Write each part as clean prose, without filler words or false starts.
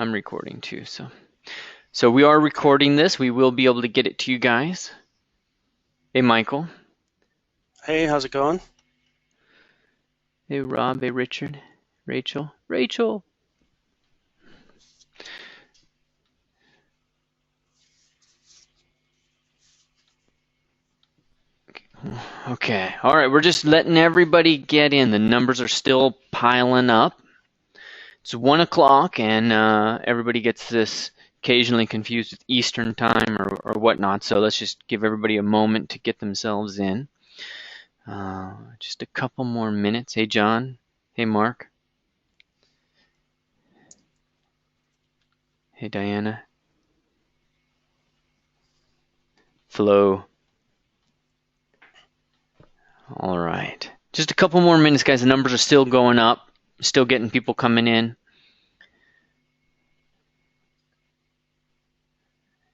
I'm recording too, so we are recording this. We will be able to get it to you guys. Hey, Michael. Hey, how's it going? Hey, Rob. Hey, Richard. Rachel. Rachel. Okay. All right. We're just letting everybody get in. The numbers are still piling up. It's 1 o'clock, and everybody gets this occasionally confused with Eastern time or whatnot. So let's just give everybody a moment to get themselves in. Just a couple more minutes. Hey, John. Hey, Mark. Hey, Diana. Flo. All right. Just a couple more minutes, guys. The numbers are still going up. Still getting people coming in.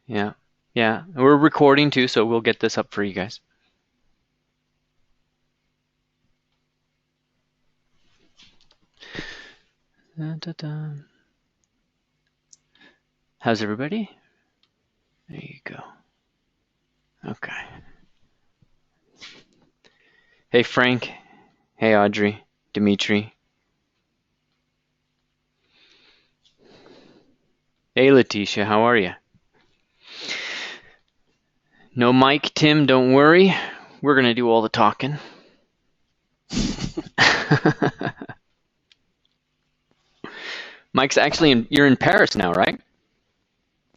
Yeah. Yeah. We're recording too, so we'll get this up for you guys. Da-da-da. How's everybody? There you go. Okay. Hey, Frank. Hey, Audrey. Dimitri. Hey, Letitia. How are you? No Mike, Tim, don't worry. We're going to do all the talking. Mike's actually you're in Paris now, right?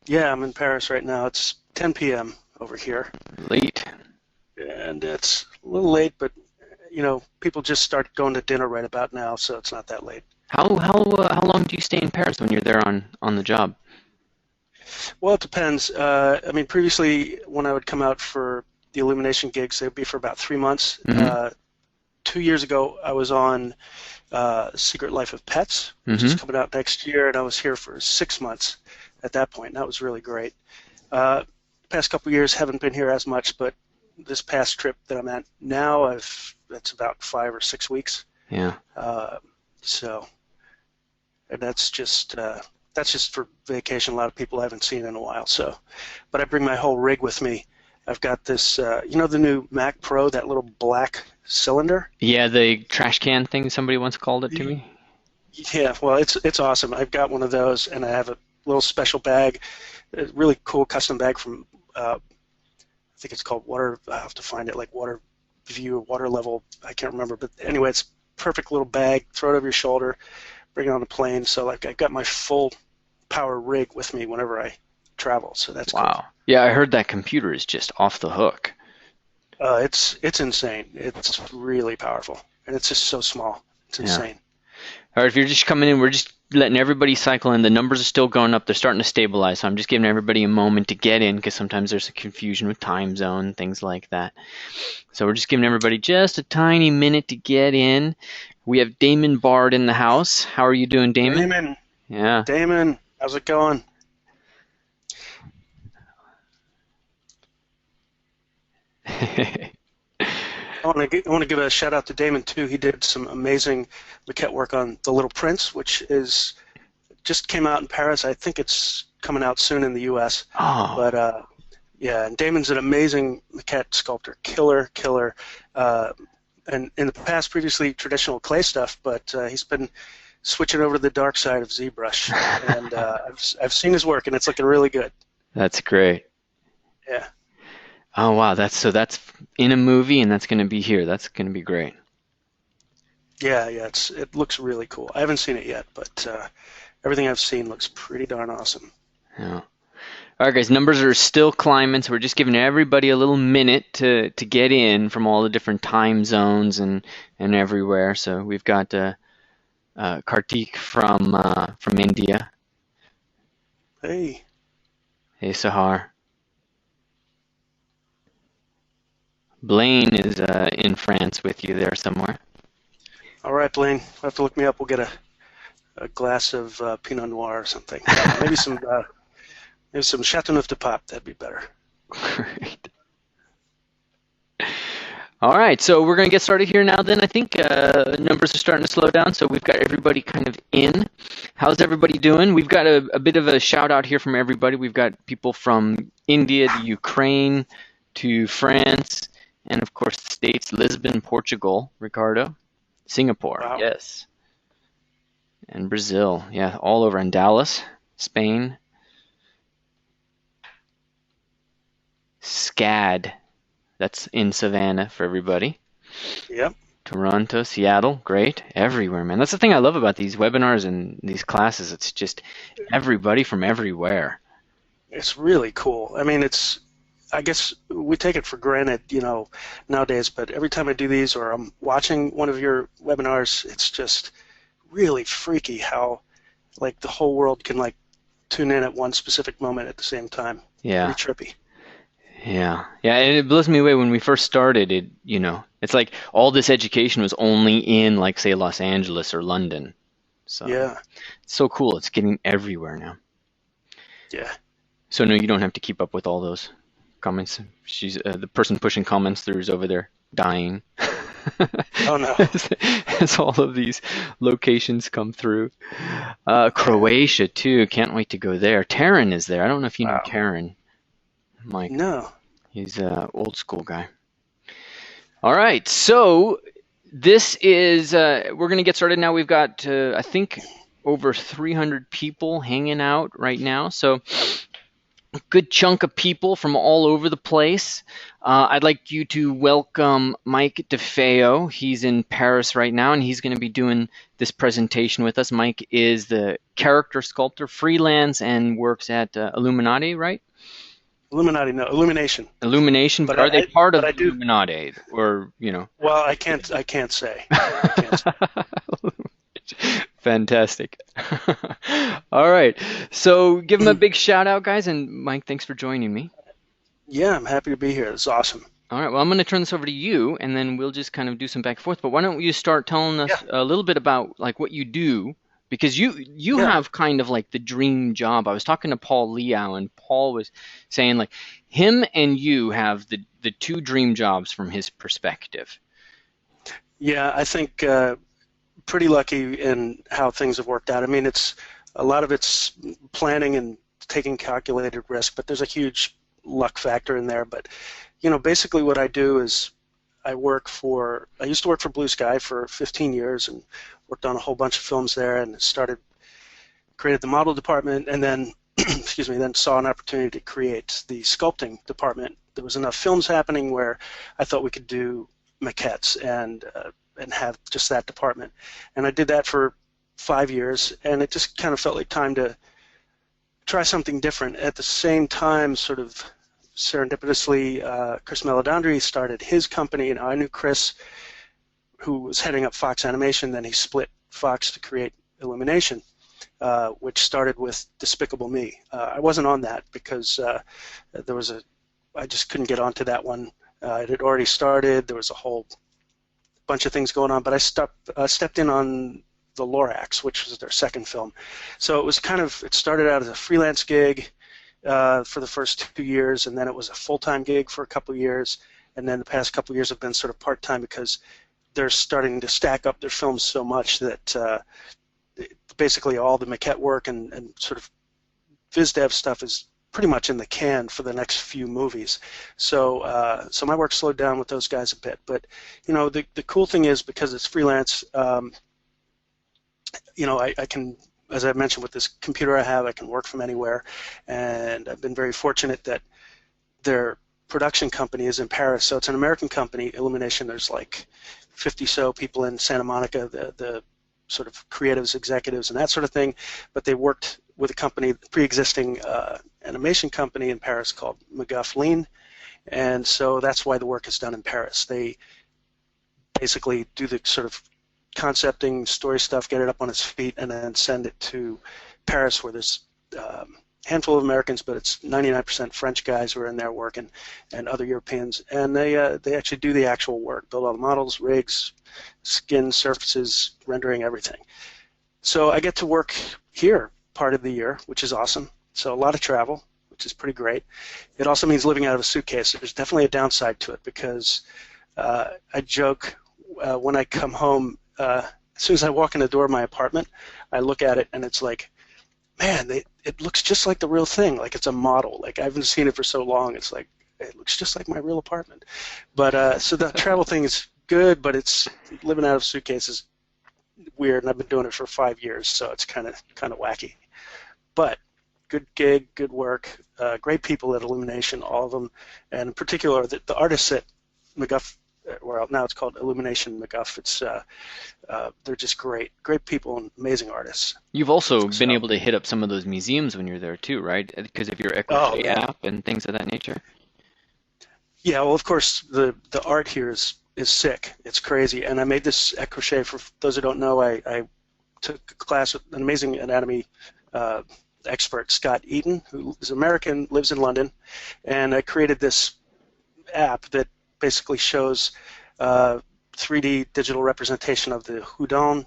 Yeah, I'm in Paris right now. It's 10 p.m. over here. Late. And it's a little late, but, you know, people just start going to dinner right about now, so it's not that late. How long do you stay in Paris when you're there on the job? Well, it depends. I mean, previously, when I would come out for the Illumination gigs, they would be for about 3 months. Mm-hmm. 2 years ago, I was on Secret Life of Pets, which is coming out next year, and I was here for 6 months at that point. And that was really great. Past couple of years, haven't been here as much, but this past trip that I'm at now, that's about 5 or 6 weeks. Yeah. So, and that's just for vacation. A lot of people I haven't seen in a while. So, but I bring my whole rig with me. I've got this, you know, the new Mac Pro, that little black cylinder. Yeah, the trash can thing somebody once called it to me. Yeah, well, it's awesome. I've got one of those, and I have a little special bag, a really cool custom bag from, I think it's called Water. I have to find it, like Water View, Water Level. I can't remember, but anyway, it's a perfect little bag. Throw it over your shoulder, bring it on the plane. So, like, I've got my full power rig with me whenever I travel. So that's Wow. cool. Yeah, I heard that computer is just off the hook. It's insane. It's really powerful, and it's just so small. It's insane. All right, if you're just coming in, we're just letting everybody cycle in. The numbers are still going up. They're starting to stabilize, so I'm just giving everybody a moment to get in because sometimes there's a confusion with time zone, things like that. So we're just giving everybody just a tiny minute to get in. We have Damon Bard in the house. How are you doing, Damon? Damon. Yeah. Damon, how's it going? I want to give a shout out to Damon too. He did some amazing maquette work on The Little Prince, which just came out in Paris. I think it's coming out soon in the U.S. Oh. But yeah, and Damon's an amazing maquette sculptor, killer. And in the past, previously traditional clay stuff, but he's been switching over to the dark side of ZBrush, and I've seen his work, and it's looking really good. That's great. Yeah. Oh wow, that's in a movie, and that's going to be here. That's going to be great. Yeah, it looks really cool. I haven't seen it yet, but everything I've seen looks pretty darn awesome. Yeah. All right, guys, numbers are still climbing, so we're just giving everybody a little minute to get in from all the different time zones and everywhere. So we've got Kartik from India. Hey. Hey, Sahar. Blaine is in France with you there somewhere. All right, Blaine. You'll have to look me up. We'll get a glass of Pinot Noir or something. Maybe some Chateauneuf de Pape. That'd be better. Great. All right, so we're going to get started here now then. I think numbers are starting to slow down, so we've got everybody kind of in. How's everybody doing? We've got a bit of a shout out here from everybody. We've got people from India to Ukraine to France, and of course the States, Lisbon, Portugal, Ricardo, Singapore, Wow. yes, and Brazil, yeah, all over, in Dallas, Spain, SCAD. That's in Savannah for everybody. Yep. Toronto, Seattle, great. Everywhere, man. That's the thing I love about these webinars and these classes. It's just everybody from everywhere. It's really cool. I mean, I guess we take it for granted, nowadays, but every time I do these or I'm watching one of your webinars, it's just really freaky how, like, the whole world can, like, tune in at one specific moment at the same time. Yeah. Pretty trippy. Yeah. Yeah, and it blows me away when we first started it's like all this education was only in, like, say, Los Angeles or London. So Yeah. it's so cool. It's getting everywhere now. Yeah. So no, you don't have to keep up with all those comments. She's the person pushing comments through is over there dying. Oh, no. As all of these locations come through. Croatia too. Can't wait to go there. Taryn is there. I don't know if you know Wow. Taryn. Mike. No. He's an old school guy. All right. So this is we're going to get started now. We've got I think over 300 people hanging out right now. So a good chunk of people from all over the place. I'd like you to welcome Mike Defeo. He's in Paris right now, and he's going to be doing this presentation with us. Mike is the character sculptor, freelance, and works at Illuminati, right? Illuminati, no. Illumination. Illumination, but are they part of Illuminati, or Well, I can't say. I can't say. Fantastic. All right. So give him a big shout out, guys. And Mike, thanks for joining me. Yeah, I'm happy to be here. It's awesome. All right. Well, I'm going to turn this over to you, and then we'll just kind of do some back and forth. But why don't you start telling us a little bit about, like, what you do? Because you have kind of like the dream job. I was talking to Paul Liao, and Paul was saying, like, him and you have the two dream jobs from his perspective. Yeah, I think pretty lucky in how things have worked out. I mean, a lot of it's planning and taking calculated risk, but there's a huge luck factor in there. But basically what I do is I used to work for Blue Sky for 15 years and worked on a whole bunch of films there, and created the model department, and then then saw an opportunity to create the sculpting department. There was enough films happening where I thought we could do maquettes and have just that department. And I did that for 5 years, and it just kind of felt like time to try something different. At the same time, sort of serendipitously, Chris Meledandri started his company, and I knew Chris, who was heading up Fox Animation. Then he split Fox to create Illumination, which started with Despicable Me. I wasn't on that because I just couldn't get onto that one. It had already started. There was a whole bunch of things going on, but I stepped in on the Lorax, which was their second film. So it started out as a freelance gig for the first 2 years, and then it was a full-time gig for a couple of years, and then the past couple of years have been sort of part-time because they're starting to stack up their films so much that basically all the maquette work and sort of viz dev stuff is pretty much in the can for the next few movies. So my work slowed down with those guys a bit. But the cool thing is, because it's freelance, I can, as I mentioned, with this computer I have, I can work from anywhere, and I've been very fortunate that their production company is in Paris. So it's an American company, Illumination. There's like 50 so people in Santa Monica, the sort of creatives, executives, and that sort of thing. But they worked with a company, pre-existing animation company in Paris called McGuff Lean, and so that's why the work is done in Paris. They basically do the sort of concepting, story stuff, get it up on its feet, and then send it to Paris, where there's a handful of Americans, but it's 99% French guys who are in there working, and other Europeans, and they actually do the actual work, build all the models, rigs, skin, surfaces, rendering, everything. So I get to work here part of the year, which is awesome. So a lot of travel, which is pretty great. It also means living out of a suitcase. There's definitely a downside to it because I joke when I come home, as soon as I walk in the door of my apartment, I look at it and it's like, man, it looks just like the real thing. Like it's a model. Like I haven't seen it for so long. It's like, it looks just like my real apartment. But so the travel thing is good, but it's living out of suitcases weird, and I've been doing it for 5 years, so it's kind of wacky. But good gig, good work, great people at Illumination, all of them, and in particular the artists at McGuff, well now it's called Illumination McGuff. It's they're just great people and amazing artists. You've also been able to hit up some of those museums when you're there too, right? Because of your Equity app and things of that nature. Yeah, well, of course, the art here is sick. It's crazy. And I made this crochet. For those who don't know, I took a class with an amazing anatomy expert, Scott Eaton, who is American, lives in London, and I created this app that basically shows 3D digital representation of the Houdon,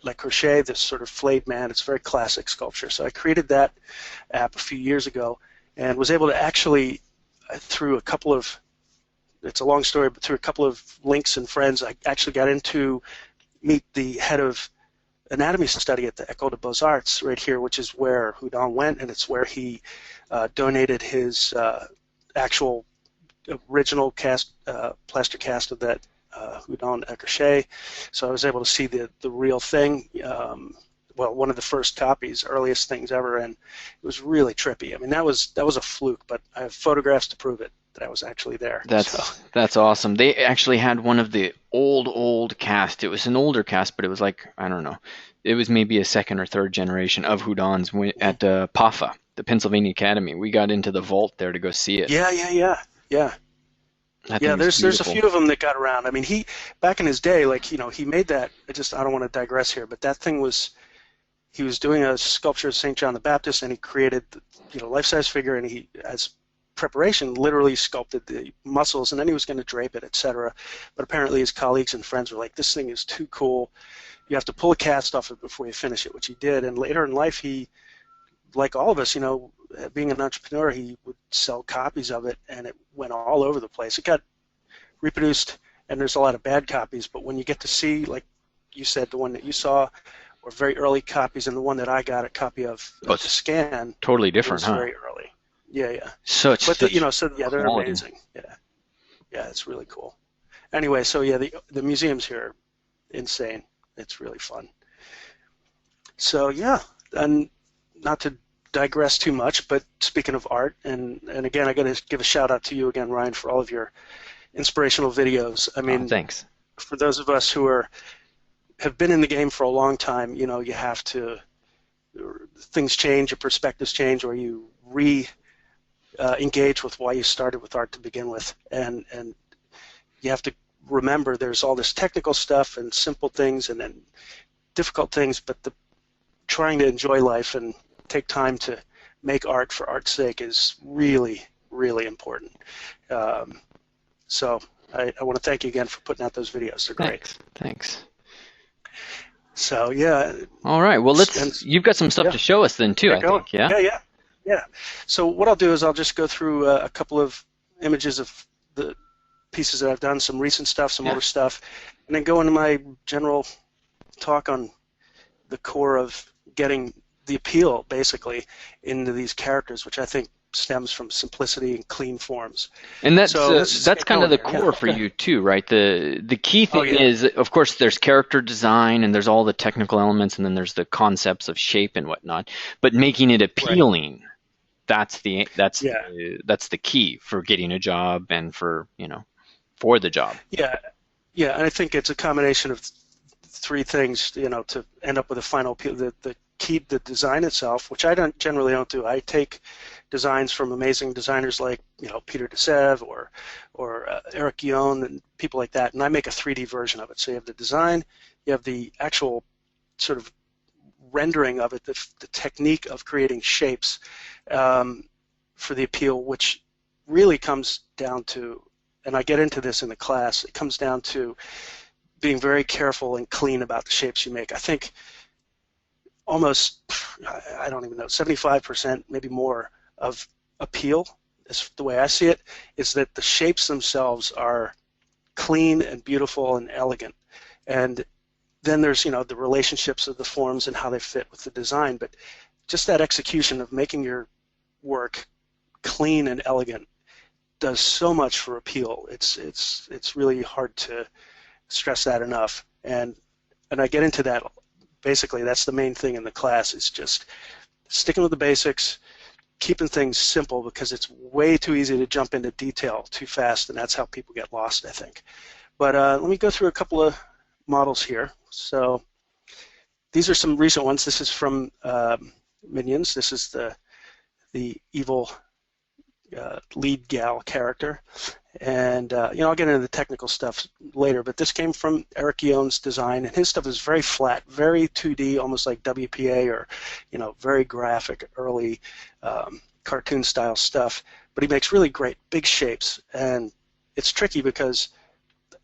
Le Crochet, this sort of flayed man. It's very classic sculpture. So I created that app a few years ago and was able to actually, through a couple of, it's a long story, but through a couple of links and friends, I actually got into meet the head of anatomy study at the École des Beaux-Arts right here, which is where Houdon went, and it's where he donated his actual original cast, plaster cast of that Houdon Le Crochet. So I was able to see the real thing. Well, one of the first copies, earliest things ever, and it was really trippy. I mean, that was a fluke, but I have photographs to prove it that I was actually there. That's awesome. They actually had one of the old cast. It was an older cast, but it was like, I don't know, it was maybe a second or third generation of Houdons at PAFA, the Pennsylvania Academy. We got into the vault there to go see it. Yeah. Yeah, there's a few of them that got around. I mean, he back in his day, like, you know, he made that. I don't want to digress here, but that thing was, he was doing a sculpture of St. John the Baptist, and he created, you know, life-size figure, and he, as preparation, literally sculpted the muscles, and then he was going to drape it, etc. But apparently his colleagues and friends were like, this thing is too cool. You have to pull a cast off it before you finish it, which he did. And later in life, he, like all of us, you know, being an entrepreneur, he would sell copies of it, and it went all over the place. It got reproduced, and there's a lot of bad copies, but when you get to see, like you said, the one that you saw, or very early copies, and the one that I got a copy of to scan, totally different, huh? Very early. Yeah. They're quality. Amazing. Yeah, it's really cool. Anyway, so yeah, the museums here are insane. It's really fun. So yeah, and not to digress too much, but speaking of art, and again, I got to give a shout out to you again, Ryan, for all of your inspirational videos. I mean, thanks. For those of us who have been in the game for a long time, you know, you have to, things change, your perspectives change, or you engage with why you started with art to begin with, and you have to remember there's all this technical stuff and simple things and then difficult things, but trying to enjoy life and take time to make art for art's sake is really, really important. So I want to thank you again for putting out those videos. They're great. Thanks. So yeah. All right. Well, you've got some stuff to show us then too, I think. Yeah. So what I'll do is I'll just go through a couple of images of the pieces that I've done, some recent stuff, some older stuff, and then go into my general talk on the core of getting the appeal, basically, into these characters, which I think stems from simplicity and clean forms. And that's kind of the core for you too, right? The key thing is, of course, there's character design and there's all the technical elements, and then there's the concepts of shape and whatnot. But making it appealing, that's the key for getting a job and for the job. Yeah, and I think it's a combination of three things, to end up with a final appeal. The key, the design itself, which I generally don't do. I take designs from amazing designers like Peter Desev or Eric Guillon and people like that, and I make a 3D version of it. So you have the design, you have the actual sort of rendering of it, the technique of creating shapes for the appeal, which really comes down to, and I get into this in the class, it comes down to being very careful and clean about the shapes you make. I think almost, I don't even know, 75%, maybe more, of appeal, is the way I see it, is that the shapes themselves are clean and beautiful and elegant. And then there's, the relationships of the forms and how they fit with the design. But just that execution of making your work clean and elegant does so much for appeal. It's really hard to stress that enough. And I get into that. Basically, that's the main thing in the class, is just sticking with the basics, keeping things simple, because it's way too easy to jump into detail too fast, and that's how people get lost, I think. But let me go through a couple of models here. So these are some recent ones. This is from Minions. This is the evil lead gal character. And I'll get into the technical stuff later, but this came from Eric Yone's design, and his stuff is very flat, very 2D, almost like WPA or, very graphic, early cartoon style stuff. But he makes really great big shapes, and it's tricky because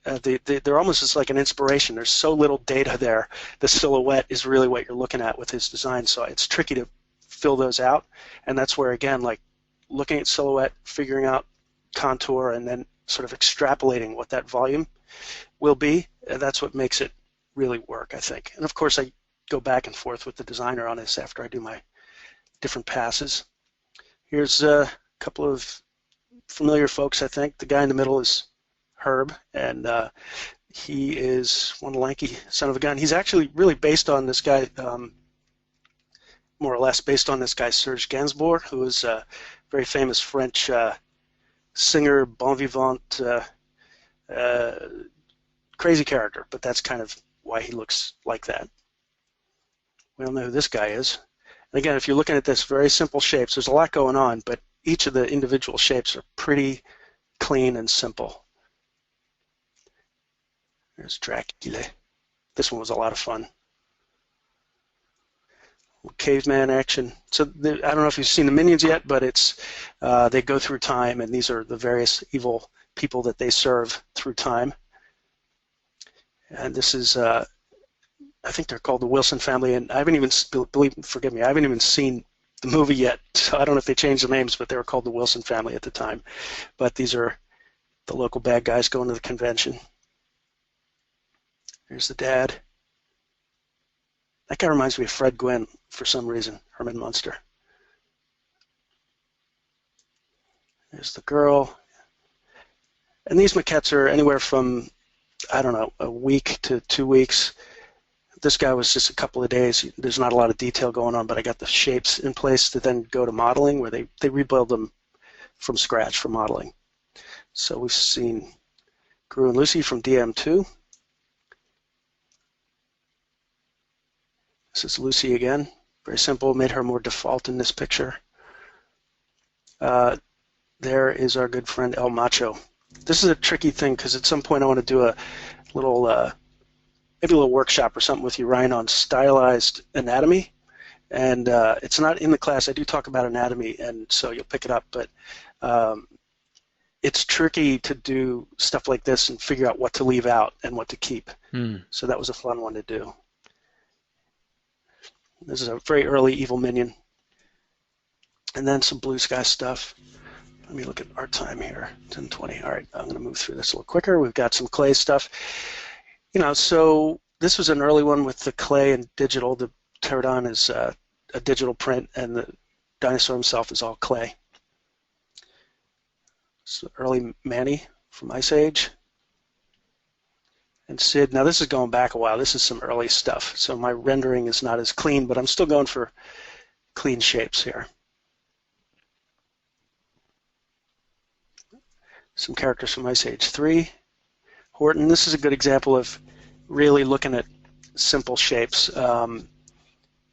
they're almost just like an inspiration. There's so little data there. The silhouette is really what you're looking at with his design, so it's tricky to fill those out. And that's where, again, like looking at silhouette, figuring out contour, and then sort of extrapolating what that volume will be, that's what makes it really work, I think. And of course, I go back and forth with the designer on this after I do my different passes. Here's a couple of familiar folks, I think. The guy in the middle is Herb, and he is one lanky son of a gun. He's actually really based on this guy, more or less based on this guy Serge Gainsbourg, who is a very famous French singer, bon vivant, crazy character, but that's kind of why he looks like that. We all know who this guy is. And again, if you're looking at this, very simple shapes, there's a lot going on, but each of the individual shapes are pretty clean and simple. There's Dracula. This one was a lot of fun. Caveman action. So I don't know if you've seen the Minions yet, but it's they go through time, and these are the various evil people that they serve through time. And this is, I think they're called the Wilson family, and I haven't even, forgive me, I haven't even seen the movie yet, so I don't know if they changed the names, but they were called the Wilson family at the time. But these are the local bad guys going to the convention. Here's the dad. That guy reminds me of Fred Gwynn for some reason, Herman Munster. There's the girl. And these maquettes are anywhere from, I don't know, a week to 2 weeks. This guy was just a couple of days. There's not a lot of detail going on, but I got the shapes in place to then go to modeling, where they rebuild them from scratch for modeling. So we've seen Gru and Lucy from DM2. This is Lucy again. Very simple. Made her more default in this picture. There is our good friend El Macho. This is a tricky thing, because at some point I want to do a little, maybe a little workshop or something with you, Ryan, on stylized anatomy. And it's not in the class. I do talk about anatomy, and so you'll pick it up. But it's tricky to do stuff like this and figure out what to leave out and what to keep. So that was a fun one to do. This is a very early evil minion. And then some blue sky stuff. Let me look at our time here, 10:20. All right, I'm going to move through this a little quicker. We've got some clay stuff. So this was an early one with the clay and digital. The pterodon is a digital print, and the dinosaur himself is all clay. So early Manny from Ice Age. And Sid. Now this is going back a while. This is some early stuff. So my rendering is not as clean, but I'm still going for clean shapes here. Some characters from Ice Age 3. Horton. This is a good example of really looking at simple shapes. And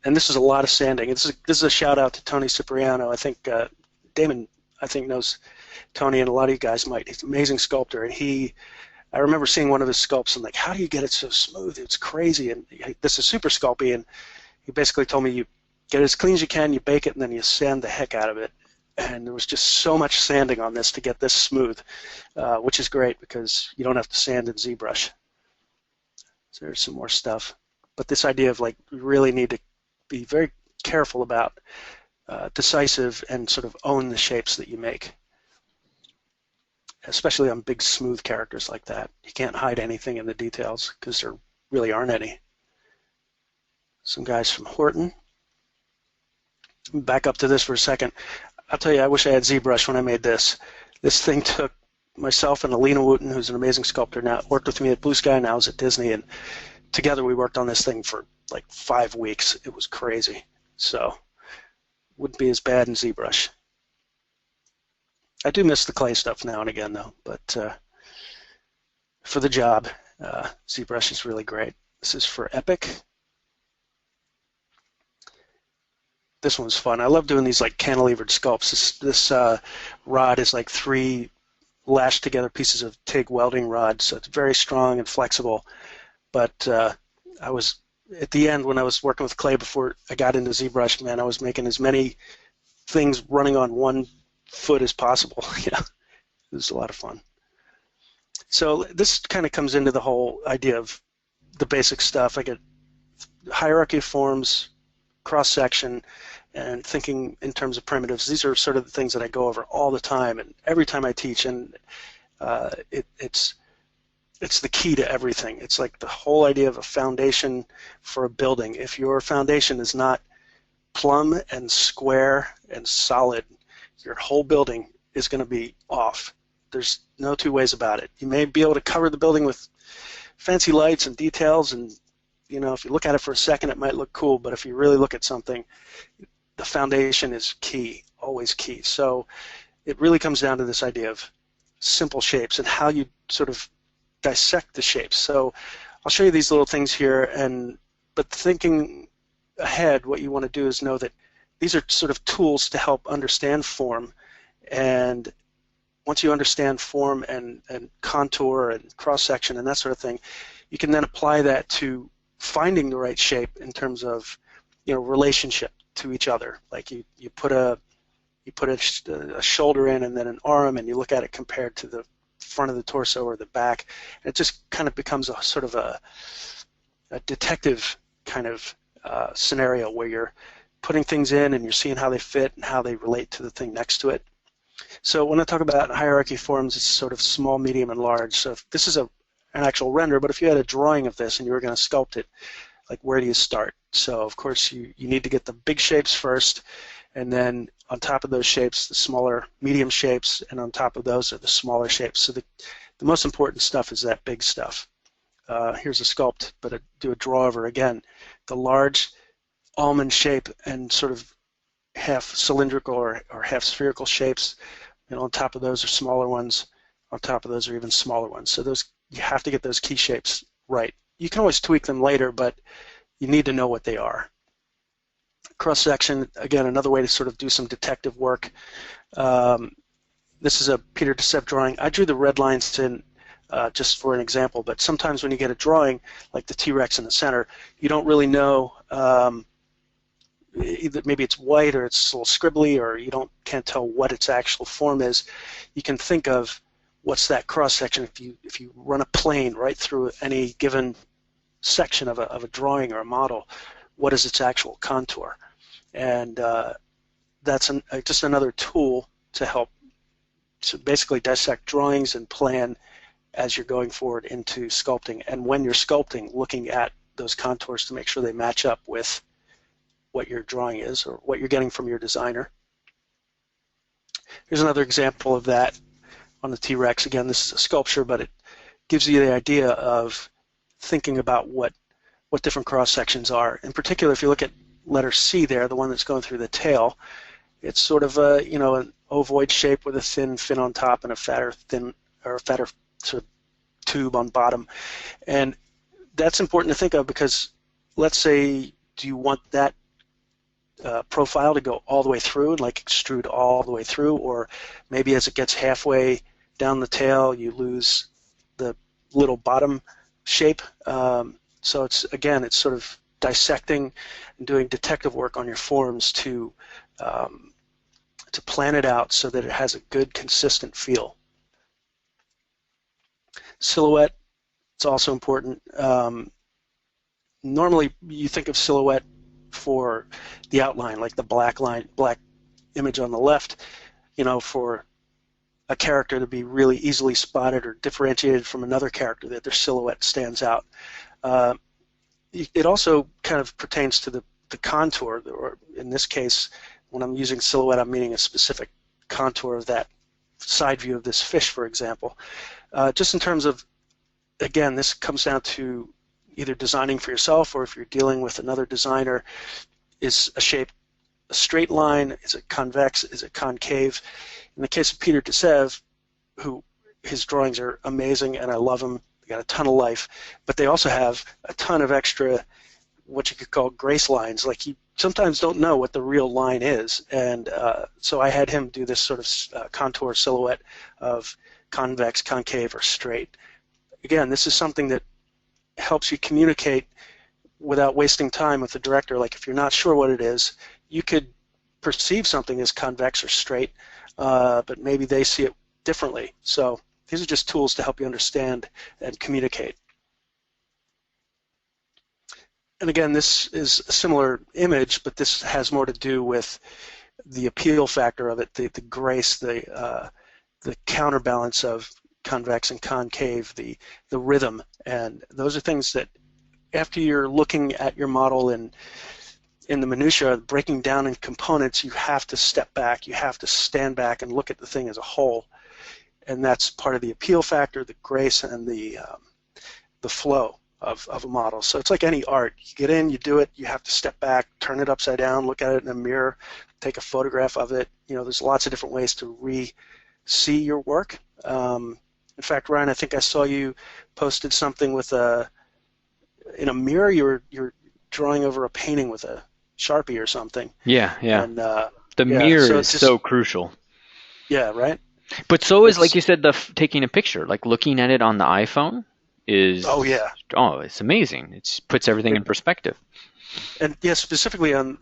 this is a lot of sanding. This is a shout out to Tony Cipriano. I think Damon, knows Tony, and a lot of you guys might. He's an amazing sculptor, and I remember seeing one of his sculpts and like, how do you get it so smooth? It's crazy. And this is super sculpy, and he basically told me, you get it as clean as you can, you bake it, and then you sand the heck out of it. And there was just so much sanding on this to get this smooth, which is great because you don't have to sand in ZBrush. So there's some more stuff. But this idea of like, you really need to be very careful about decisive and sort of own the shapes that you make. especially on big smooth characters like that. You can't hide anything in the details because there really aren't any. Some guys from Horton. Back up to this for a second. I'll tell you, I wish I had ZBrush when I made this. This thing took myself and Alina Wooten, who's an amazing sculptor now, worked with me at Blue Sky, now is at Disney, and together we worked on this thing for like 5 weeks. It was crazy. So, wouldn't be as bad in ZBrush. I do miss the clay stuff now and again, though, but for the job, ZBrush is really great. This is for Epic. This one's fun. I love doing these like cantilevered sculpts. This rod is like 3 lashed together pieces of TIG welding rod, so it's very strong and flexible. But I was, at the end when I was working with clay before I got into ZBrush, man, I was making as many things running on one foot as possible. You know, it was a lot of fun. So this kind of comes into the whole idea of the basic stuff. I get hierarchy of forms, cross-section, and thinking in terms of primitives. These are sort of the things that I go over all the time and every time I teach, and it's the key to everything. It's like the whole idea of a foundation for a building. If your foundation is not plumb and square and solid, your whole building is going to be off. There's no two ways about it. You may be able to cover the building with fancy lights and details, and you know, if you look at it for a second, it might look cool, but if you really look at something, the foundation is key, always key. So it really comes down to this idea of simple shapes and how you sort of dissect the shapes. So I'll show you these little things here, but thinking ahead, what you want to do is know that these are sort of tools to help understand form, and once you understand form and contour and cross-section and that sort of thing, you can then apply that to finding the right shape in terms of, you know, relationship to each other. Like you put a shoulder in and then an arm, and you look at it compared to the front of the torso or the back, and it just kind of becomes a sort of a detective kind of scenario where you're putting things in and you're seeing how they fit and how they relate to the thing next to it. So when I talk about hierarchy forms, it's sort of small, medium, and large. So if this is an actual render, but if you had a drawing of this and you were going to sculpt it, like where do you start? So of course you need to get the big shapes first, and then on top of those shapes, the smaller, medium shapes, and on top of those are the smaller shapes. So the most important stuff is that big stuff. Here's a sculpt, but do a draw over again. The large almond shape and sort of half cylindrical or half spherical shapes, and on top of those are smaller ones. On top of those are even smaller ones. So those, you have to get those key shapes right. You can always tweak them later, but you need to know what they are. Cross-section, again, another way to sort of do some detective work. This is a Peter Desepp drawing. I drew the red lines in just for an example, but sometimes when you get a drawing, like the T-Rex in the center, you don't really know, either maybe it's white or it's a little scribbly, or you can't tell what its actual form is. You can think of what's that cross-section if you run a plane right through any given section of a drawing or a model, what is its actual contour? And that's just another tool to help to basically dissect drawings and plan as you're going forward into sculpting. And when you're sculpting, looking at those contours to make sure they match up with what your drawing is or what you're getting from your designer. Here's another example of that on the T-Rex. Again, this is a sculpture, but it gives you the idea of thinking about what different cross-sections are. In particular, if you look at letter C there, the one that's going through the tail, it's sort of a, you know, an ovoid shape with a thin fin on top and a fatter sort of tube on bottom. And that's important to think of because let's say, do you want that profile to go all the way through and like extrude all the way through, or maybe as it gets halfway down the tail you lose the little bottom shape. So it's, again, it's sort of dissecting and doing detective work on your forms to plan it out so that it has a good consistent feel. Silhouette, it's also important. Normally you think of silhouette for the outline, like the black line, black image on the left, you know, for a character to be really easily spotted or differentiated from another character, that their silhouette stands out. Uh, it also kind of pertains to the contour, or in this case, when I'm using silhouette, I'm meaning a specific contour of that side view of this fish, for example. Just in terms of, again, this comes down to either designing for yourself, or if you're dealing with another designer, is a shape a straight line? Is it convex? Is it concave? In the case of Peter Defeo, who his drawings are amazing and I love them, they got a ton of life, but they also have a ton of extra, what you could call grace lines. Like, you sometimes don't know what the real line is, and so I had him do this sort of contour silhouette of convex, concave, or straight. Again, this is something that helps you communicate without wasting time with the director. Like, if you're not sure what it is, you could perceive something as convex or straight, but maybe they see it differently. So these are just tools to help you understand and communicate. And again, this is a similar image, but this has more to do with the appeal factor of it, the grace, the counterbalance of convex and concave, the rhythm, and those are things that after you're looking at your model in the minutia, breaking down in components, you have to step back, you have to stand back and look at the thing as a whole, and that's part of the appeal factor, the grace, and the flow of a model. So it's like any art. You get in, you do it, you have to step back, turn it upside down, look at it in a mirror, take a photograph of it. You know, there's lots of different ways to re-see your work. In fact, Ryan, I think I saw you posted something with in a mirror. You're drawing over a painting with a Sharpie or something. Yeah, yeah. And, the mirror is so crucial. Yeah, right? But so is, like you said, taking a picture, like looking at it on the iPhone is, it's amazing. It puts everything in perspective. And yeah, specifically on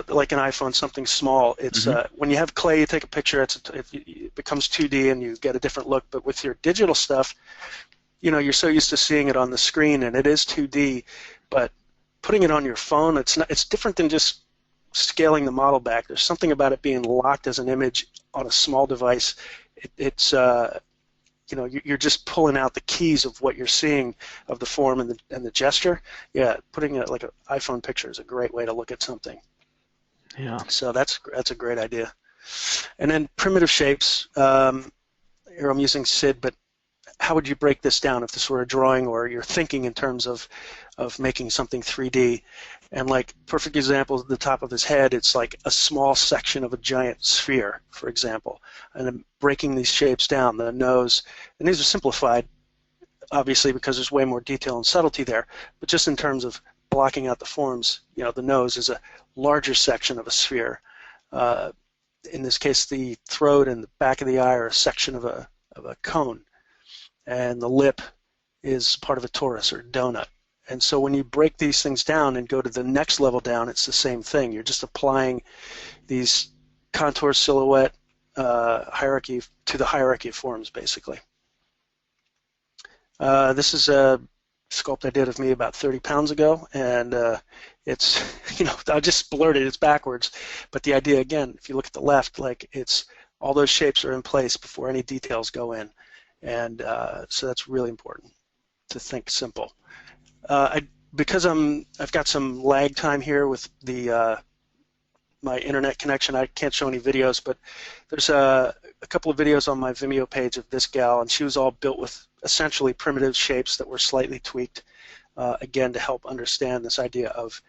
like an iPhone, something small. It's when you have clay, you take a picture. It becomes 2D and you get a different look. But with your digital stuff, you know, you're so used to seeing it on the screen, and it is 2D. But putting it on your phone, it's different than just scaling the model back. There's something about it being locked as an image on a small device. It's you know, you're just pulling out the keys of what you're seeing of the form and the gesture. Yeah, putting it like an iPhone picture is a great way to look at something. Yeah. So that's a great idea. And then primitive shapes. Here I'm using SID, but how would you break this down if this were a drawing, or you're thinking in terms of making something 3D? And like, perfect example is the top of his head. It's like a small section of a giant sphere, for example. And then breaking these shapes down, the nose, and these are simplified, obviously, because there's way more detail and subtlety there. But just in terms of blocking out the forms, you know, the nose is a larger section of a sphere. In this case, the throat and the back of the eye are a section of a cone. And the lip is part of a torus or donut. And so when you break these things down and go to the next level down, it's the same thing. You're just applying these contour silhouette hierarchy to the hierarchy of forms, basically. This is a sculpt I did of me about 30 pounds ago, and it's, you know, I just blurted, it's backwards. But the idea, again, if you look at the left, like, it's all those shapes are in place before any details go in. And so that's really important to think simple. Because I've got some lag time here with my internet connection, I can't show any videos, but there's a couple of videos on my Vimeo page of this gal, and she was all built with essentially primitive shapes that were slightly tweaked, again, to help understand this idea of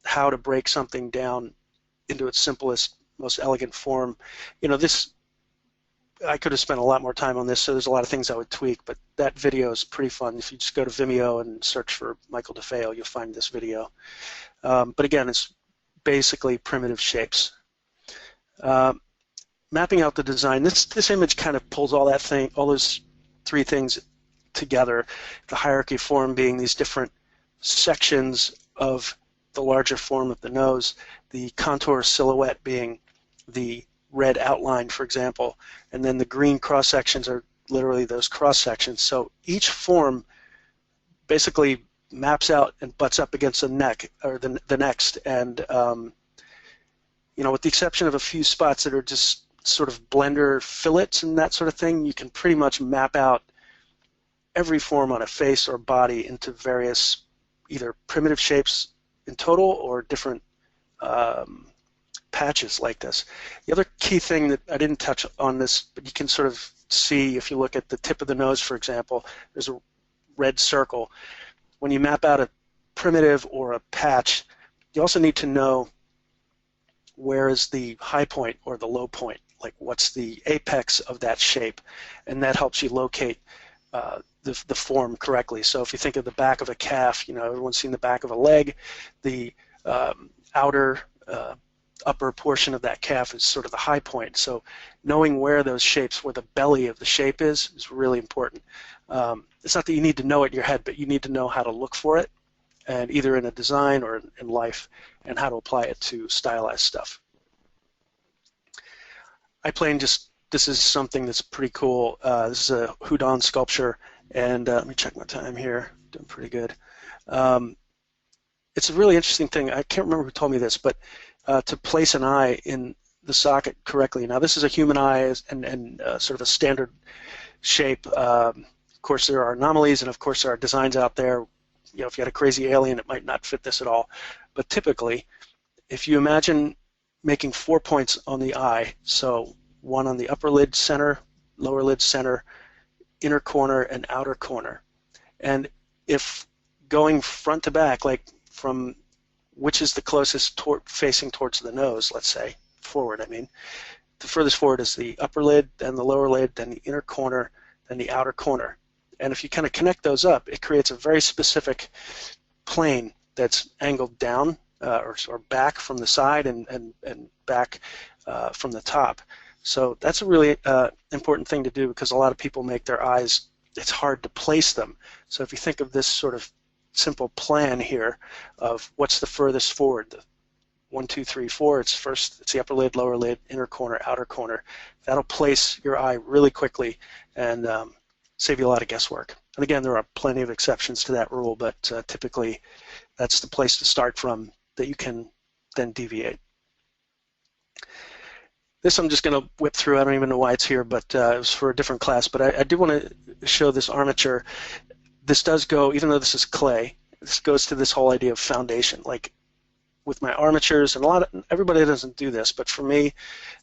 how to break something down into its simplest, most elegant form. You know, this, I could have spent a lot more time on this, so there's a lot of things I would tweak, but that video is pretty fun. If you just go to Vimeo and search for Michael Defeo, you'll find this video. But again, it's basically primitive shapes. Mapping out the design, this image kind of pulls all those three things together. The hierarchy form being these different sections of the larger form of the nose, the contour silhouette being the red outline, for example, and then the green cross sections are literally those cross sections. So each form basically maps out and butts up against the neck or the next, and you know, with the exception of a few spots that are just sort of blender fillets and that sort of thing, you can pretty much map out every form on a face or body into various either primitive shapes in total or different patches like this. The other key thing that I didn't touch on this, but you can sort of see if you look at the tip of the nose, for example, there's a red circle. When you map out a primitive or a patch, you also need to know where is the high point or the low point, like what's the apex of that shape, and that helps you locate the form correctly. So if you think of the back of a calf, everyone's seen the back of a leg, the outer upper portion of that calf is sort of the high point. So knowing where those shapes, where the belly of the shape is really important. It's not that you need to know it in your head, but you need to know how to look for it, and either in a design or in life, and how to apply it to stylized stuff. This is something that's pretty cool. This is a Houdon sculpture, and let me check my time here. Doing pretty good. It's a really interesting thing. I can't remember who told me this, but to place an eye in the socket correctly. Now, this is a human eye and sort of a standard shape. Of course, there are anomalies, and of course, there are designs out there. If you had a crazy alien, it might not fit this at all. But typically, if you imagine making 4 points on the eye, so one on the upper lid center, lower lid center, inner corner, and outer corner. And if going front to back, like from which is the closest facing towards the nose, let's say, forward, the furthest forward is the upper lid, then the lower lid, then the inner corner, then the outer corner. And if you kind of connect those up, it creates a very specific plane that's angled down or back from the side and back from the top. So that's a really important thing to do, because a lot of people make their eyes, it's hard to place them. So if you think of this sort of simple plan here of what's the furthest forward, the 1, 2, 3, 4, it's the upper lid, lower lid, inner corner, outer corner. That'll place your eye really quickly and save you a lot of guesswork. And again, there are plenty of exceptions to that rule, but typically that's the place to start from that you can then deviate. This I'm just going to whip through. I don't even know why it's here, but it was for a different class. But I do want to show this armature. This does go, even though this is clay, this goes to this whole idea of foundation. Like with my armatures, and everybody doesn't do this, but for me,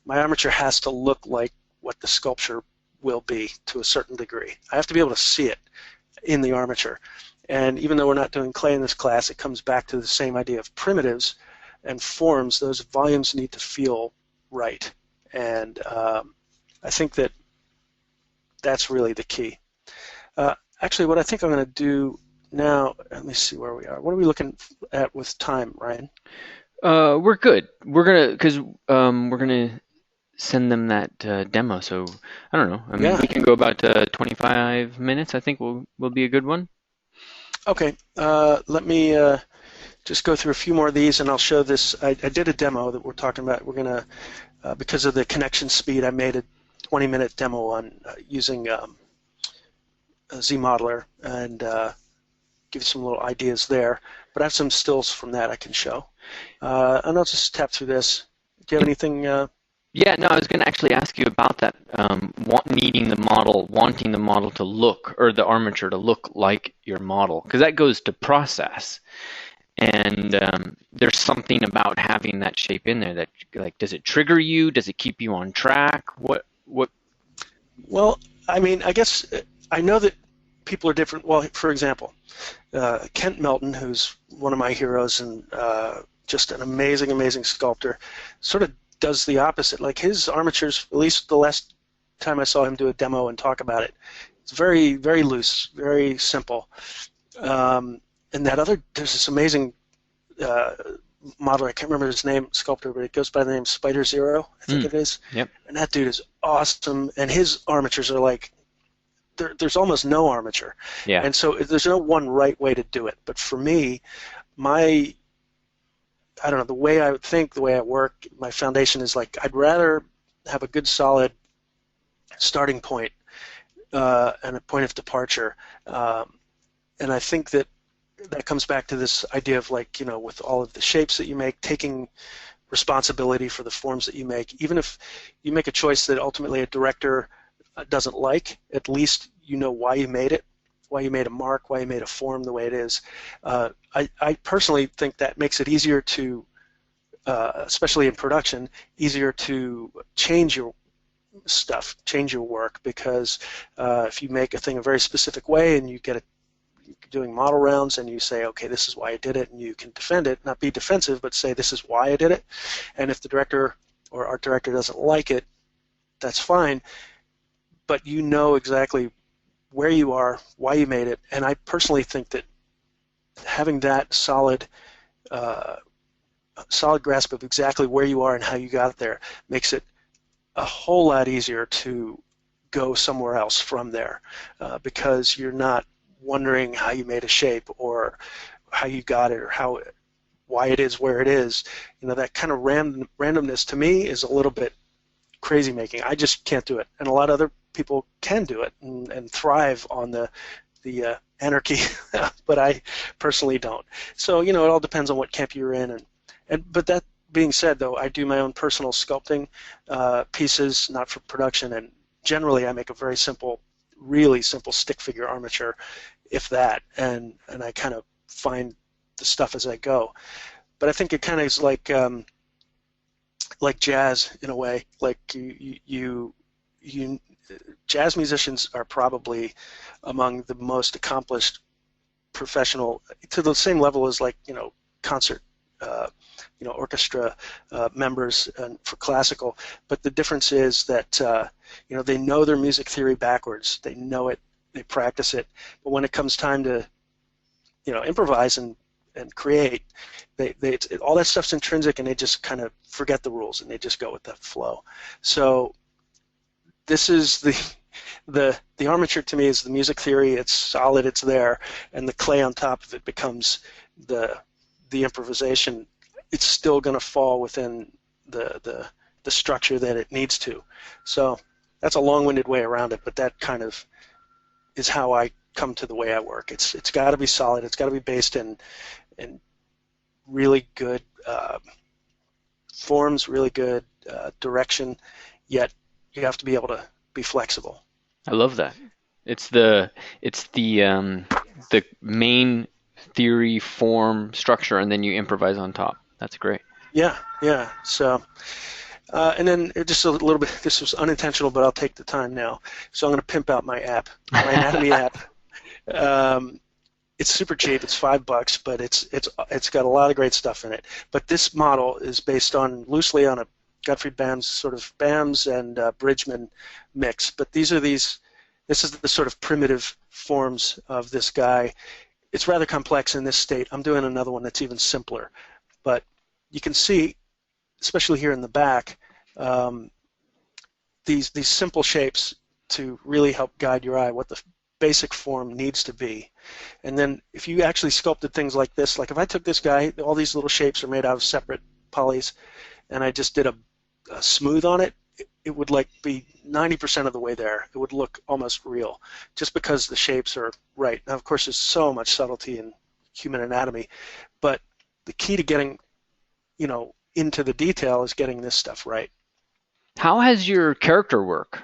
my armature has to look like what the sculpture will be to a certain degree. I have to be able to see it in the armature. And even though we're not doing clay in this class, it comes back to the same idea of primitives and forms. Those volumes need to feel right. And I think that's really the key. Actually, what I think I'm going to do now, let me see where we are. What are we looking at with time, Ryan? We're good. We're gonna send them that demo. So I don't know. We can go about 25 minutes. I think will be a good one. Okay. Let me just go through a few more of these, and I'll show this. I did a demo that we're talking about. We're gonna, because of the connection speed, I made a 20-minute demo on using a Z-modeler, and give you some little ideas there. But I have some stills from that I can show. And I'll just tap through this. Do you have anything? Yeah, no, I was going to actually ask you about that, wanting the model to look, or the armature to look like your model, because that goes to process. And there's something about having that shape in there that, like, does it trigger you? Does it keep you on track? What? Well, I guess I know that people are different. Well, for example, Kent Melton, who's one of my heroes and just an amazing, amazing sculptor, sort of does the opposite. Like his armatures, at least the last time I saw him do a demo and talk about it, it's very, very loose, very simple. And there's this amazing modeler, I can't remember his name, sculptor, but it goes by the name Spider Zero, I think it is. Yep. And that dude is awesome, and his armatures are like, there's almost no armature. Yeah. And so there's no one right way to do it. But for me, I don't know, the way I think, the way I work, my foundation is like, I'd rather have a good solid starting point and a point of departure. And I think that comes back to this idea of, like, with all of the shapes that you make, taking responsibility for the forms that you make. Even if you make a choice that ultimately a director doesn't like, at least you know why you made it, why you made a mark, why you made a form the way it is. I personally think that makes it easier to, especially in production, easier to change your stuff, change your work, because if you make a thing a very specific way and you get it doing model rounds and you say, okay, this is why I did it, and you can defend it, not be defensive, but say this is why I did it. And if the director or art director doesn't like it, that's fine, but you know exactly where you are, why you made it. And I personally think that having that solid grasp of exactly where you are and how you got there makes it a whole lot easier to go somewhere else from there, because you're not wondering how you made a shape or how you got it or why it is where it is. You know, that kind of randomness to me is a little bit crazy making. I just can't do it, and a lot of other people can do it and thrive on the anarchy, but I personally don't. So, you know, it all depends on what camp you're in, but that being said, though, I do my own personal sculpting pieces, not for production, and generally I make a very simple, really simple stick figure armature, if that, and I kind of find the stuff as I go. But I think it kind of is like jazz in a way. Like you jazz musicians are probably among the most accomplished professional, to the same level as, like, you know, concert orchestra members for classical, but the difference is that you know, they know their music theory backwards. They know it, they practice it, but when it comes time to, you know, improvise and create, all that stuff's intrinsic, and they just kind of forget the rules and they just go with the flow. So this is the armature to me is the music theory. It's solid, it's there, and the clay on top of it becomes the improvisation. It's still going to fall within the structure that it needs to. So that's a long-winded way around it, but that kind of is how I come to the way I work. It's got to be solid. It's got to be based in really good forms, really good direction. Yet you have to be able to be flexible. I love that. It's the main theory, form, structure, and then you improvise on top. That's great. Yeah. So, and then just a little bit, this was unintentional, but I'll take the time now. So I'm going to pimp out my app, my anatomy app. It's super cheap. It's $5, but it's got a lot of great stuff in it. But this model is based loosely on a Gottfried Bam's sort of Bam's and Bridgman mix. But this is the sort of primitive forms of this guy. It's rather complex in this state. I'm doing another one that's even simpler. But you can see, especially here in the back, these simple shapes to really help guide your eye, what the basic form needs to be. And then if you actually sculpted things like this, like if I took this guy, all these little shapes are made out of separate polys, and I just did a smooth on it, it would like be 90% of the way there. It would look almost real, just because the shapes are right. Now, of course, there's so much subtlety in human anatomy, but the key to getting, you know, into the detail is getting this stuff right. How has your character work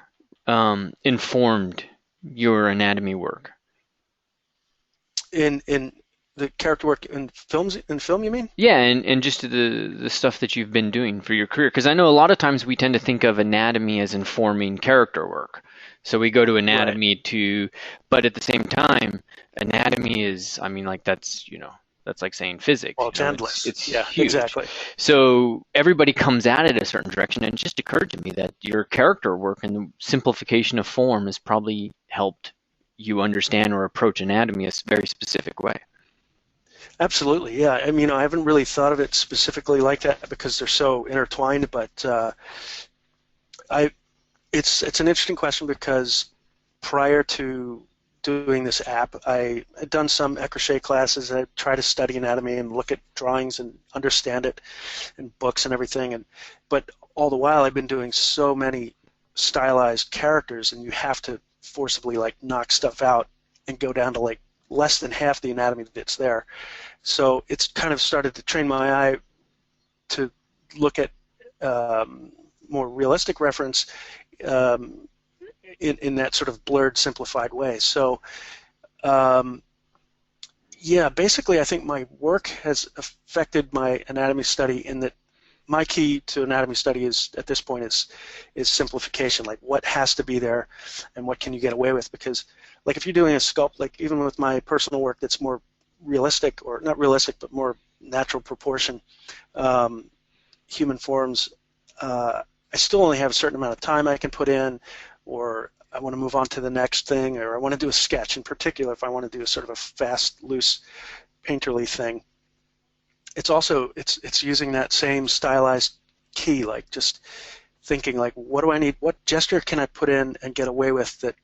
informed your anatomy work? In the character work in film, you mean? Yeah, and just the stuff that you've been doing for your career. Because I know a lot of times we tend to think of anatomy as informing character work. So we go to anatomy but at the same time, anatomy is, I mean, like that's like saying physics. Well, it's endless. It's yeah, huge. Exactly. So everybody comes at it a certain direction, and it just occurred to me that your character work and the simplification of form has probably helped you understand or approach anatomy a very specific way. Absolutely, yeah. I mean, I haven't really thought of it specifically like that because they're so intertwined, but it's an interesting question because prior to doing this app, I had done some crochet classes. I tried to study anatomy and look at drawings and understand it and books and everything. But all the while, I've been doing so many stylized characters, and you have to forcibly like knock stuff out and go down to like less than half the anatomy that's there. So it's kind of started to train my eye to look at more realistic reference in that sort of blurred, simplified way. So, yeah, basically I think my work has affected my anatomy study in that my key to anatomy study is, at this point, is simplification, like what has to be there and what can you get away with. Because like if you're doing a sculpt, like even with my personal work that's more realistic, or not realistic, but more natural proportion, human forms, I still only have a certain amount of time I can put in, or I want to move on to the next thing, or I want to do a sketch in particular if I want to do a sort of a fast, loose, painterly thing. It's also, it's using that same stylized key, like just thinking like, what do I need, what gesture can I put in and get away with that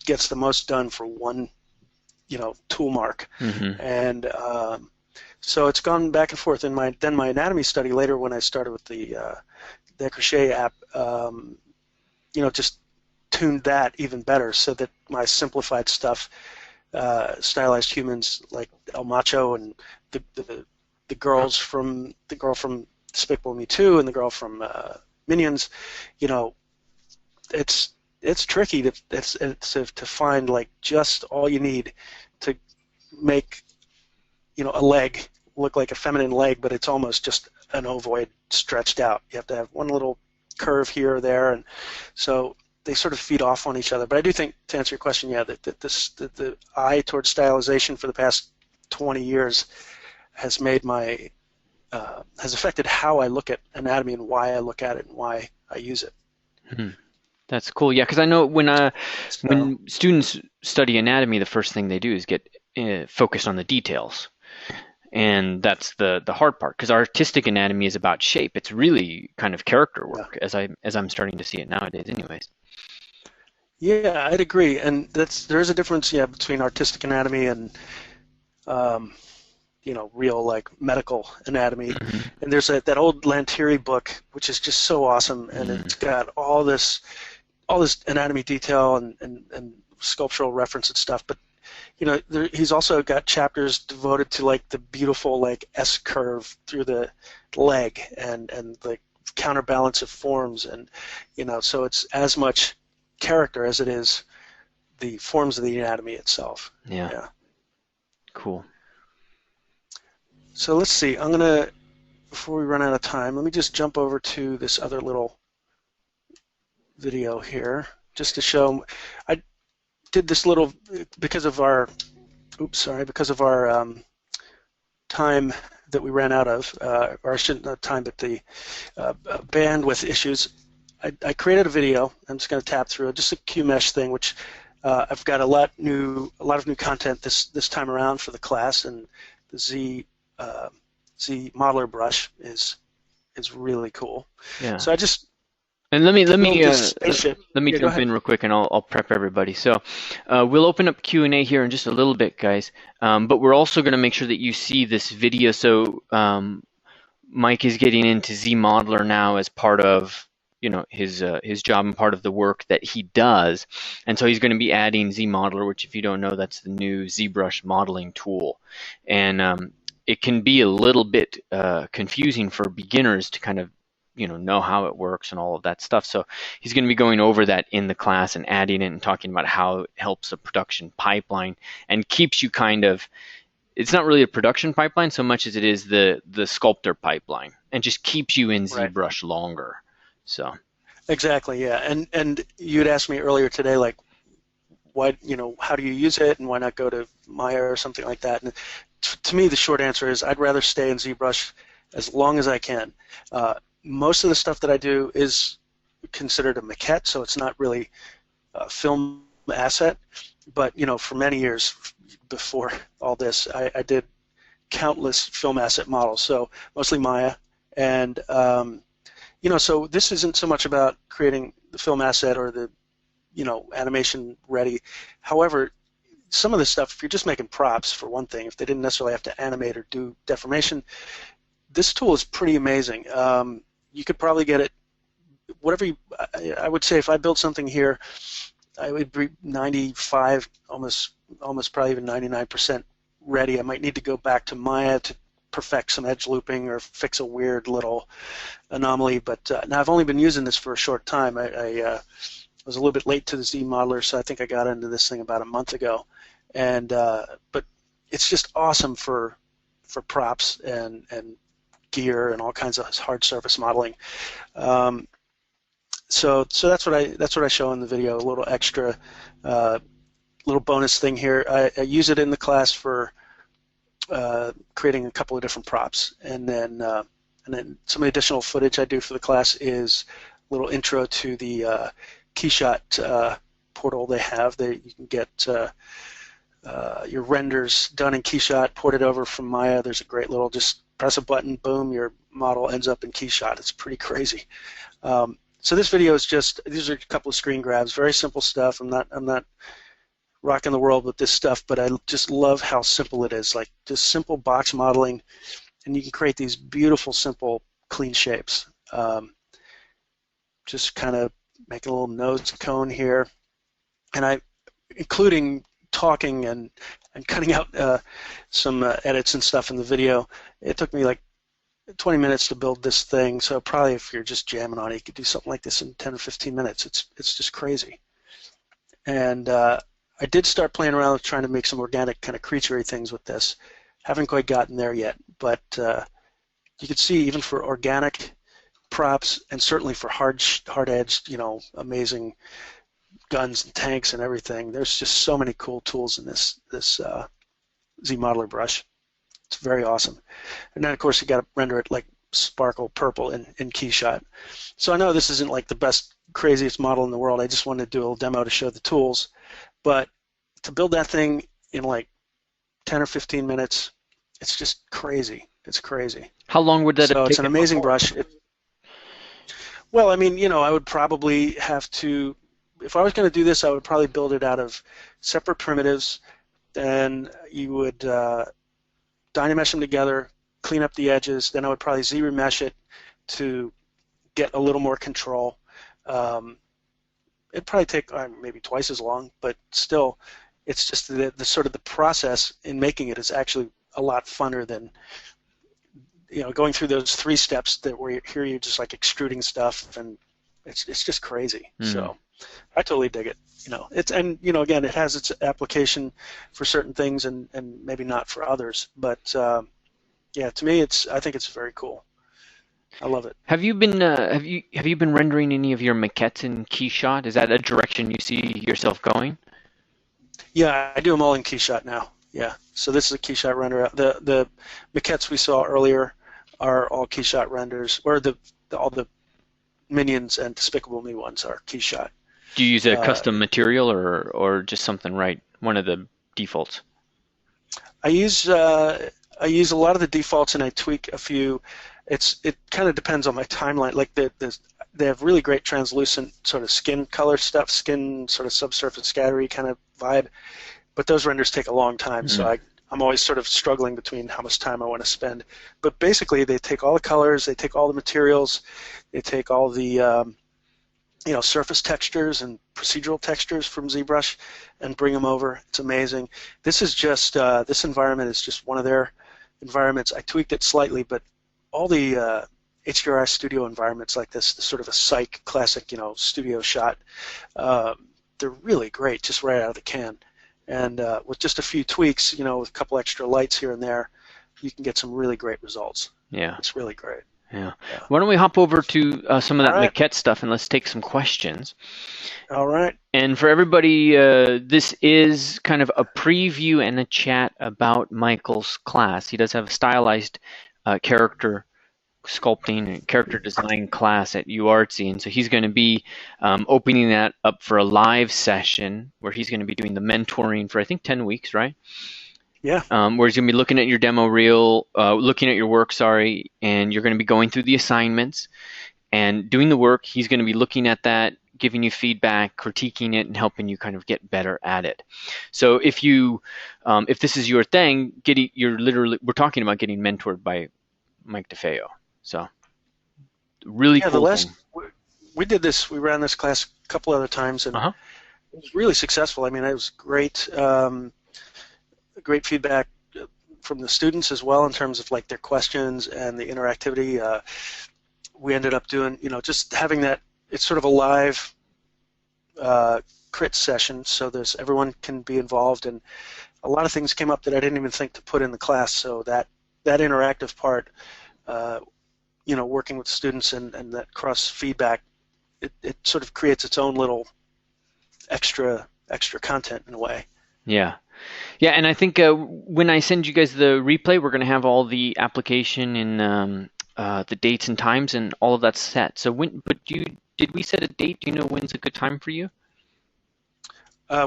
gets the most done for one, tool mark. Mm-hmm. And so it's gone back and forth. In my anatomy study later, when I started with the Crochet app, just tuned that even better so that my simplified stuff, stylized humans like Armature and the girl from Despicable Me 2 and the girl from Minions, it's tricky to find like just all you need to make a leg look like a feminine leg, but it's almost just an ovoid stretched out. You have to have one little curve here or there, and so they sort of feed off on each other. But I do think, to answer your question, yeah, that the eye towards stylization for the past 20 years has made has affected how I look at anatomy and why I look at it and why I use it. Mm-hmm. That's cool. Yeah, because I know when students study anatomy, the first thing they do is get focused on the details, and that's the hard part. Because artistic anatomy is about shape. It's really kind of character work, as I'm starting to see it nowadays, anyways. Yeah, I'd agree, and there's a difference, yeah, between artistic anatomy and real like medical anatomy. Mm-hmm. And there's that old Lantieri book, which is just so awesome, and it's got all this anatomy detail and sculptural reference and stuff. But he's also got chapters devoted to like the beautiful like S curve through the leg and the counterbalance of forms, and so it's as much character as it is the forms of the anatomy itself. Yeah. Cool. So let's see, before we run out of time, let me just jump over to this other little video here, just to show, I did this little, because of our time that we ran out of, or I shouldn't, not time, but the bandwidth issues, I created a video. I'm just going to tap through it, just a QMesh thing, which I've got a lot of new content this time around for the class, and the Z modeler brush is really cool. Yeah. So I just let me jump ahead. in real quick, and I'll prep everybody. So we'll open up Q&A here in just a little bit, guys. But we're also going to make sure that you see this video. So Mike is getting into Z modeler now as part of his job and part of the work that he does, and so he's going to be adding Z modeler, which, if you don't know, that's the new ZBrush modeling tool, and it can be a little bit confusing for beginners to kind of know how it works and all of that stuff. So he's going to be going over that in the class and adding it and talking about how it helps a production pipeline and keeps you kind of, it's not really a production pipeline so much as it is the sculptor pipeline, and just keeps you in ZBrush longer. So exactly, yeah. And you'd asked me earlier today, like, why, how do you use it, and why not go to Maya or something like that? And to me, the short answer is I'd rather stay in ZBrush as long as I can. Most of the stuff that I do is considered a maquette, so it's not really a film asset. But for many years before all this, I did countless film asset models, so mostly Maya. And so this isn't so much about creating the film asset or the animation ready. However, some of this stuff, if you're just making props, for one thing, if they didn't necessarily have to animate or do deformation, this tool is pretty amazing. You could probably get it, I would say if I built something here, I would be 95, almost probably even 99% ready. I might need to go back to Maya to perfect some edge looping or fix a weird little anomaly. But now I've only been using this for a short time. I was a little bit late to the Z modeler, so I think I got into this thing about a month ago. And but it's just awesome for props and gear and all kinds of hard surface modeling. So that's what I show in the video. A little extra, little bonus thing here. I use it in the class for creating a couple of different props, and then some additional footage I do for the class is a little intro to the Keyshot portal they have. You can get your renders done in Keyshot, ported over from Maya. There's a great little, just press a button, boom, your model ends up in Keyshot. It's pretty crazy. So this video is just, these are a couple of screen grabs, very simple stuff. I'm not rocking the world with this stuff, but I just love how simple it is. Like just simple box modeling, and you can create these beautiful, simple, clean shapes. Just kind of make a little nose cone here, and including talking and cutting out some edits and stuff in the video. It took me like 20 minutes to build this thing, so probably if you're just jamming on it, you could do something like this in 10 or 15 minutes. It's just crazy. And I did start playing around with trying to make some organic kind of creature-y things with this. Haven't quite gotten there yet, but you can see even for organic props and certainly for hard-edged, amazing guns and tanks and everything, there's just so many cool tools in this Z modeler brush. It's very awesome. And then of course you got to render it like sparkle purple in Keyshot. So I know this isn't like the best, craziest model in the world. I just wanted to do a little demo to show the tools. But to build that thing in like 10 or 15 minutes, it's just crazy. It's crazy. How long would that have taken? So it's an amazing brush. Well, I mean, I would probably have to, if I was going to do this, I would probably build it out of separate primitives. Then you would Dynamesh them together, clean up the edges. Then I would probably Z-remesh it to get a little more control. It'd probably take maybe twice as long, but still, it's just the sort of the process in making it is actually a lot funner than going through those 3 steps where here you're just like extruding stuff, and it's just crazy. So I totally dig it. Again, it has its application for certain things and maybe not for others, but yeah, to me I think it's very cool. I love it. Have you been rendering any of your maquettes in Keyshot? Is that a direction you see yourself going? Yeah, I do them all in Keyshot now. Yeah, so this is a Keyshot render. The maquettes we saw earlier are all Keyshot renders, or all the Minions and Despicable Me ones are Keyshot. Do you use a custom material or just something one of the defaults? I use a lot of the defaults and I tweak a few. It kind of depends on my timeline. Like they have really great translucent sort of skin color stuff, skin sort of subsurface scattery kind of vibe, but those renders take a long time. So I'm always sort of struggling between how much time I want to spend. But basically, they take all the colors, they take all the materials, they take all the surface textures and procedural textures from ZBrush and bring them over. It's amazing. This is just this environment is just one of their environments. I tweaked it slightly, but all the HDRI studio environments like this sort of a psych classic, studio shot, they're really great just right out of the can. And with just a few tweaks, with a couple extra lights here and there, you can get some really great results. Yeah, it's really great. Yeah. Why don't we hop over to some of that maquette stuff and let's take some questions. All right. And for everybody, this is kind of a preview and a chat about Michael's class. He does have a stylized character sculpting and character design class at UArtsy, and so he's going to be opening that up for a live session where he's going to be doing the mentoring for I think 10 weeks, right? Yeah. Where he's going to be looking at your demo reel, looking at your work, and you're going to be going through the assignments and doing the work. He's going to be looking at that, giving you feedback, critiquing it, and helping you kind of get better at it. So if this is your thing, we're talking about getting mentored by Mike Defeo. So really cool. We did this. We ran this class a couple other times, and it was really successful. I mean, it was great. Great feedback from the students as well in terms of like their questions and the interactivity. We ended up doing, just having that. It's sort of a live crit session, so everyone can be involved, and a lot of things came up that I didn't even think to put in the class. So that interactive part, working with students and that cross feedback, it sort of creates its own little extra content in a way. Yeah. Yeah, and I think when I send you guys the replay, we're going to have all the application and the dates and times and all of that set. So did we set a date? Do you know when's a good time for you?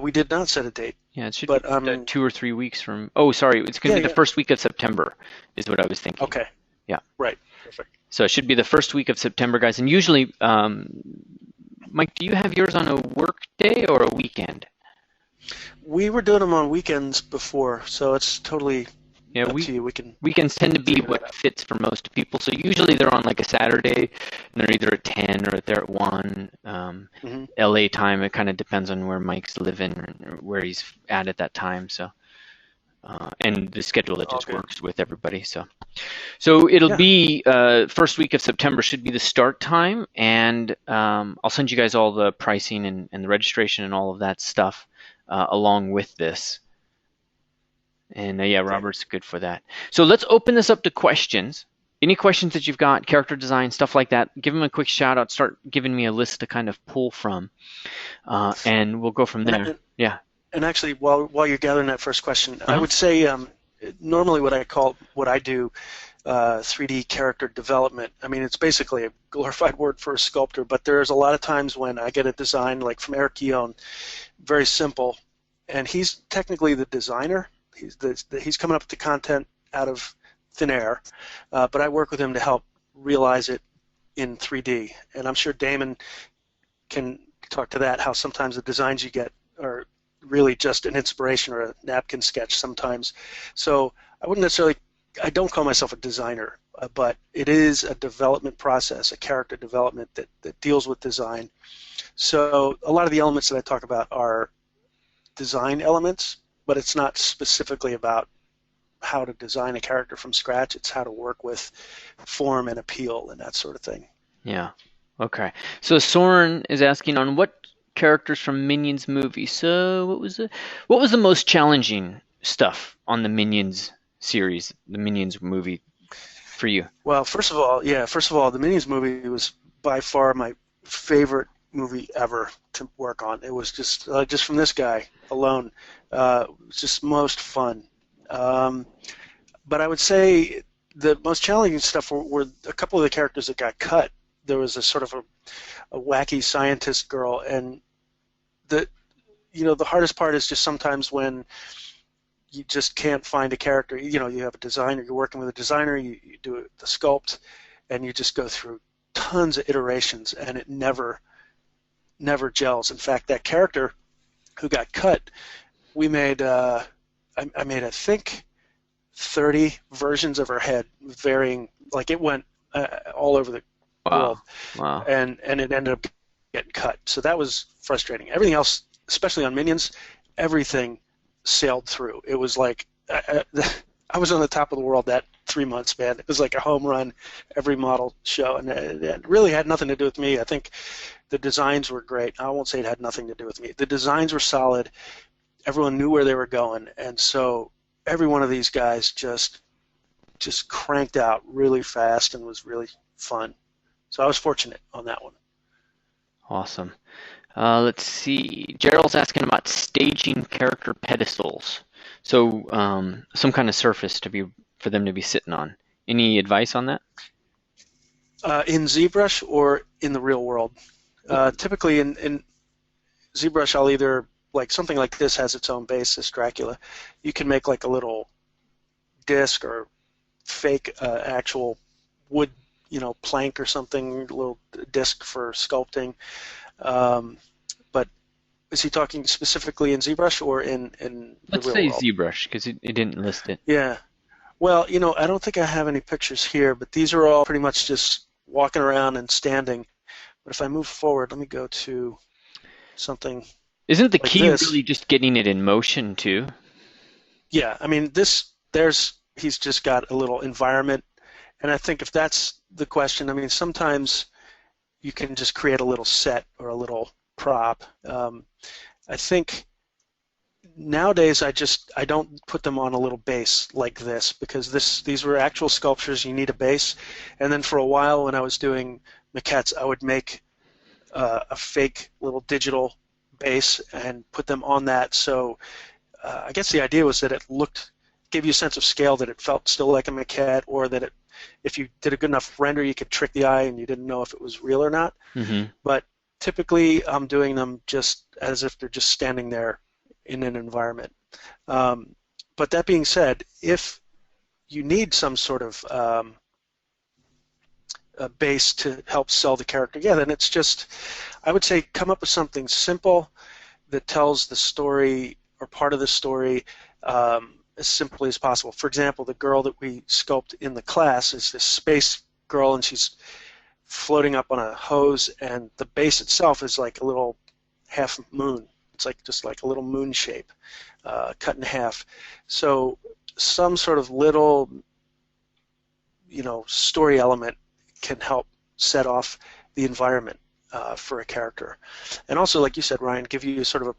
We did not set a date. Yeah, it should but, be 2 or 3 weeks from. Oh, sorry, it's going to be the first week of September, is what I was thinking. Okay. Yeah. Right. Perfect. So it should be the first week of September, guys. And usually, Mike, do you have yours on a work day or a weekend? We were doing them on weekends before, so it's totally up to you. Weekends tend to be what fits for most people. So usually they're on like a Saturday, and they're either at 10 or they're at 1. LA time, it kind of depends on where Mike's living or where he's at that time. So, and the schedule that just works with everybody. So it'll be first week of September should be the start time, and I'll send you guys all the pricing and the registration and all of that stuff along with this. And Robert's good for that. So let's open this up to questions. Any questions that you've got, character design, stuff like that, give them a quick shout out. Start giving me a list to kind of pull from, and we'll go from there. And actually, while you're gathering that first question, I would say normally what I do 3D character development. I mean, it's basically a glorified word for a sculptor, but there's a lot of times when I get a design like from Eric Guillon, very simple, and he's technically the designer. He's coming up with the content out of thin air, but I work with him to help realize it in 3D. And I'm sure Damon can talk to that, how sometimes the designs you get are really just an inspiration or a napkin sketch sometimes. So I don't call myself a designer, but it is a development process, a character development that deals with design. So a lot of the elements that I talk about are design elements, but it's not specifically about how to design a character from scratch. It's how to work with form and appeal and that sort of thing. Yeah. Okay. So Soren is asking on what characters from Minions movie. So what was the most challenging stuff on the Minions series, the Minions movie for you? Well, first of all, the Minions movie was by far my favorite movie ever to work on. It was just from this guy alone, it was just most fun. But I would say the most challenging stuff were a couple of the characters that got cut. There was a sort of a wacky scientist girl, and the hardest part is just sometimes when you just can't find a character. You have a designer, you're working with a designer, you do the sculpt, and you just go through tons of iterations, and it never gels. In fact, that character who got cut, we made I made, I think, 30 versions of her head, varying, like it went all over the world. Wow. And it ended up getting cut. So that was frustrating. Everything else, especially on Minions, everything sailed through. It was like I was on the top of the world that 3 months, man. It was like a home run every model show, and it really had nothing to do with me. I think the designs were great. I won't say it had nothing to do with me. The designs were solid. Everyone knew where they were going, and so every one of these guys just cranked out really fast and was really fun. So I was fortunate on that one. Awesome. Let's see. Gerald's asking about staging character pedestals. So some kind of surface for them to be sitting on. Any advice on that? In ZBrush or in the real world? Typically in ZBrush, I'll either, like something like this has its own base, this Dracula. You can make like a little disc or fake actual wood, plank or something, a little disc for sculpting. But is he talking specifically in ZBrush or in the real world? Let's say ZBrush, because it didn't list it. Yeah. Well, I don't think I have any pictures here, but these are all pretty much just walking around and standing. But if I move forward, let me go to something. Isn't the like key this. really just getting it in motion too? Yeah, I mean, he's just got a little environment. And I think if that's the question, I mean, sometimes you can just create a little set or a little prop. I think nowadays I don't put them on a little base like this, because these were actual sculptures. You need a base. And then for a while when I was doing maquettes, I would make a fake little digital base and put them on that. So I guess the idea was that it gave you a sense of scale, that it felt still like a maquette, or that if you did a good enough render, you could trick the eye and you didn't know if it was real or not. Mm-hmm. But typically I'm doing them just as if they're just standing there in an environment. But that being said, if you need some sort of a base to help sell the character, yeah, then it's just, I would say, come up with something simple that tells the story or part of the story as simply as possible. For example, the girl that we sculpt in the class is this space girl, and she's floating up on a hose, and the base itself is like a little half moon. It's like just like a little moon shape, cut in half. So some sort of little, story element can help set off the environment for a character. And also, like you said, Ryan, give you sort of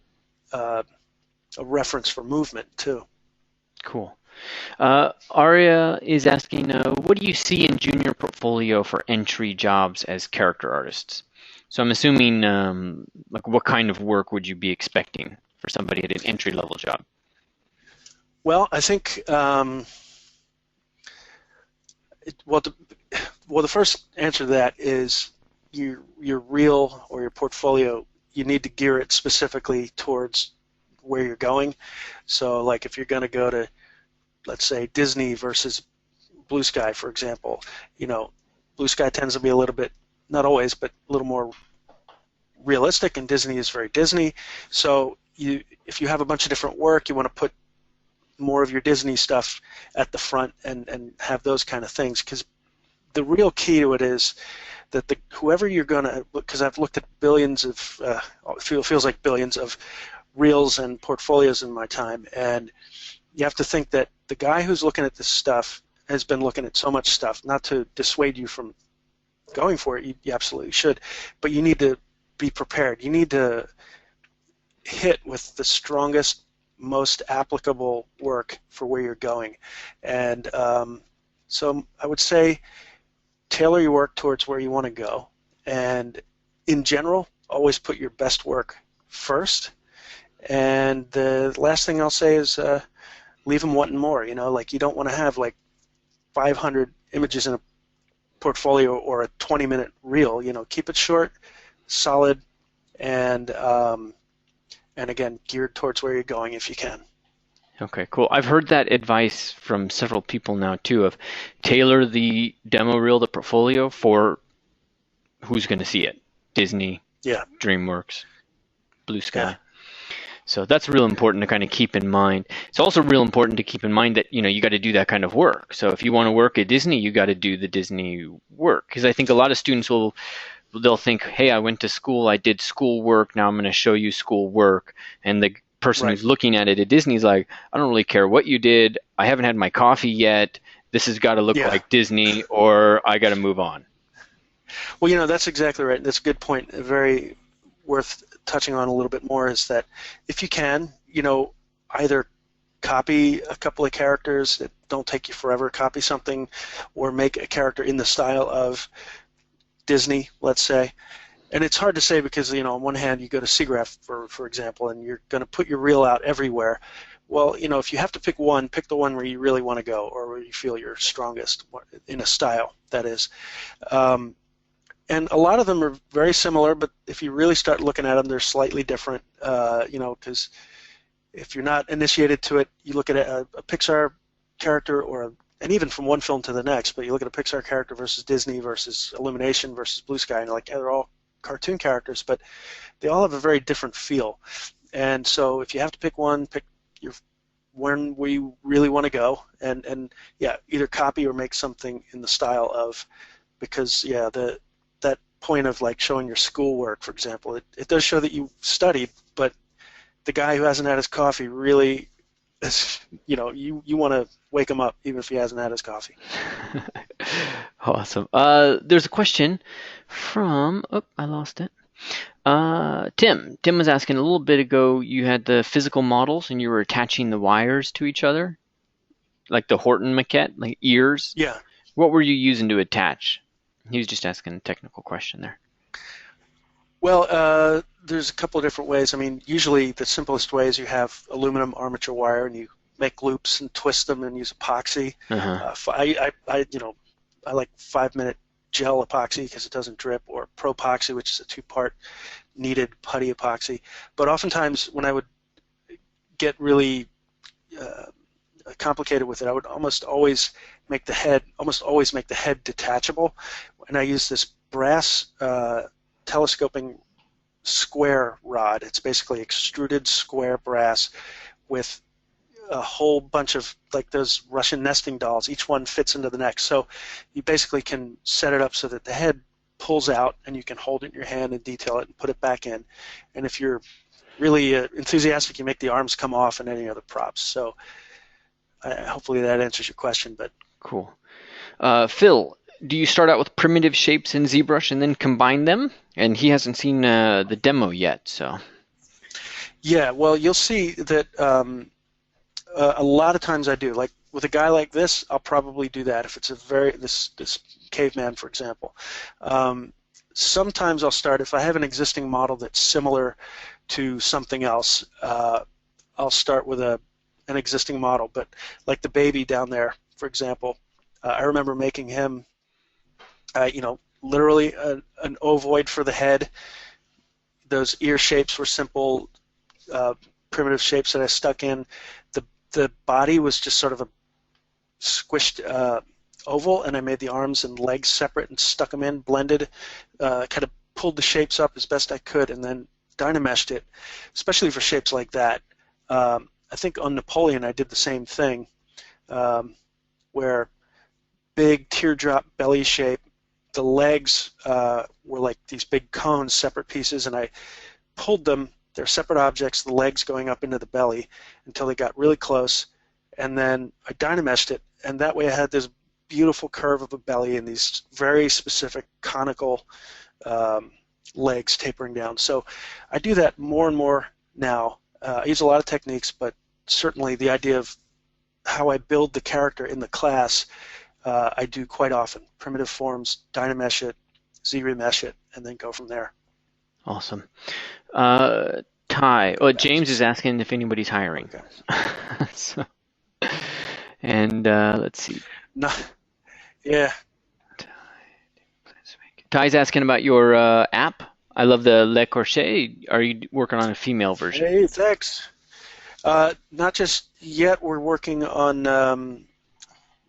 a reference for movement too. Cool. Aria is asking, what do you see in junior portfolio for entry jobs as character artists? So I'm assuming, like, what kind of work would you be expecting for somebody at an entry-level job? Well, I think, the first answer to that is your reel or your portfolio, you need to gear it specifically towards where you're going. So, like, if you're going to go to, let's say, Disney versus Blue Sky, for example, Blue Sky tends to be a little bit, not always, but a little more realistic, and Disney is very Disney. So if you have a bunch of different work, you want to put more of your Disney stuff at the front and have those kind of things, because the real key to it is that whoever you're going to, because I've looked at billions of, feels like billions of reels and portfolios in my time, and you have to think that the guy who's looking at this stuff has been looking at so much stuff. Not to dissuade you from going for it, you absolutely should, but you need to be prepared. You need to hit with the strongest, most applicable work for where you're going. And so I would say tailor your work towards where you want to go, and in general, always put your best work first. And the last thing I'll say is leave them wanting more. Like, you don't want to have like 500 images in a portfolio or a 20-minute reel. Keep it short, solid, and again, geared towards where you're going if you can. Okay, cool. I've heard that advice from several people now too, of tailor the demo reel, the portfolio, for who's going to see it. Disney, Yeah. DreamWorks, Blue Sky. Yeah. So that's real important to kind of keep in mind. It's also real important to keep in mind that, you got to do that kind of work. So if you want to work at Disney, you got to do the Disney work. Because I think a lot of students they'll think, hey, I went to school, I did school work, now I'm going to show you school work. And the person Right. who's looking at it at Disney is like, I don't really care what you did. I haven't had my coffee yet. This has got to look like Disney, or I got to move on. Well, that's exactly right. That's a good point. Very worth touching on a little bit more is that if you can, either copy a couple of characters that don't take you forever, copy something, or make a character in the style of Disney, let's say. And it's hard to say because, on one hand, you go to SIGGRAPH, for example, and you're going to put your reel out everywhere. Well, if you have to pick one, pick the one where you really want to go, or where you feel you're strongest in a style, that is. And a lot of them are very similar, but if you really start looking at them, they're slightly different, because if you're not initiated to it, you look at a Pixar character, and even from one film to the next, but you look at a Pixar character versus Disney versus Illumination versus Blue Sky, and you're like, yeah, they're all cartoon characters, but they all have a very different feel. And so if you have to pick one, pick when we really want to go, and either copy or make something in the style of, because that point of like showing your schoolwork, for example, it does show that you studied, but the guy who hasn't had his coffee really you want to wake him up even if he hasn't had his coffee. Awesome. There's a question from, oh, I lost it. Tim. Tim was asking a little bit ago, you had the physical models and you were attaching the wires to each other, like the Horton maquette, like ears. Yeah. What were you using to attach? He was just asking a technical question there. Well, there's a couple of different ways. I mean, usually the simplest way is you have aluminum armature wire and you make loops and twist them and use epoxy. I like 5-minute gel epoxy because it doesn't drip, or Propoxy, which is a 2-part kneaded putty epoxy. But oftentimes when I would get really complicated with it, I would almost always make the head detachable, and I use this brass telescoping square rod. It's basically extruded square brass with a whole bunch of, like those Russian nesting dolls. Each one fits into the next. So you basically can set it up so that the head pulls out and you can hold it in your hand and detail it and put it back in. And if you're really enthusiastic, you make the arms come off and any other props. So hopefully that answers your question. But cool. Phil, do you start out with primitive shapes in ZBrush and then combine them? And he hasn't seen the demo yet, so. Yeah, well, you'll see that a lot of times I do. Like with a guy like this, I'll probably do that if it's this caveman, for example. Sometimes I'll start, if I have an existing model that's similar to something else, I'll start with an existing model. But like the baby down there, for example, I remember making him, literally an ovoid for the head. Those ear shapes were simple, primitive shapes that I stuck in. The body was just sort of a squished oval, and I made the arms and legs separate and stuck them in, blended, kind of pulled the shapes up as best I could, and then dynameshed it, especially for shapes like that. I think on Napoleon I did the same thing, where big teardrop belly shape, the legs were like these big cones, separate pieces, and I pulled them. They're separate objects, the legs going up into the belly until they got really close, and then I dynameshed it, and that way I had this beautiful curve of a belly and these very specific conical legs tapering down. So I do that more and more now. I use a lot of techniques, but certainly the idea of how I build the character in the class, I do quite often. Primitive forms, dynamesh it, Z-remesh it, and then go from there. Awesome. James is asking if anybody's hiring. Okay. So, and let's see. No, yeah. Ty's asking about your app. I love the Le Crochet. Are you working on a female version? Hey, thanks. Not just yet. We're working on.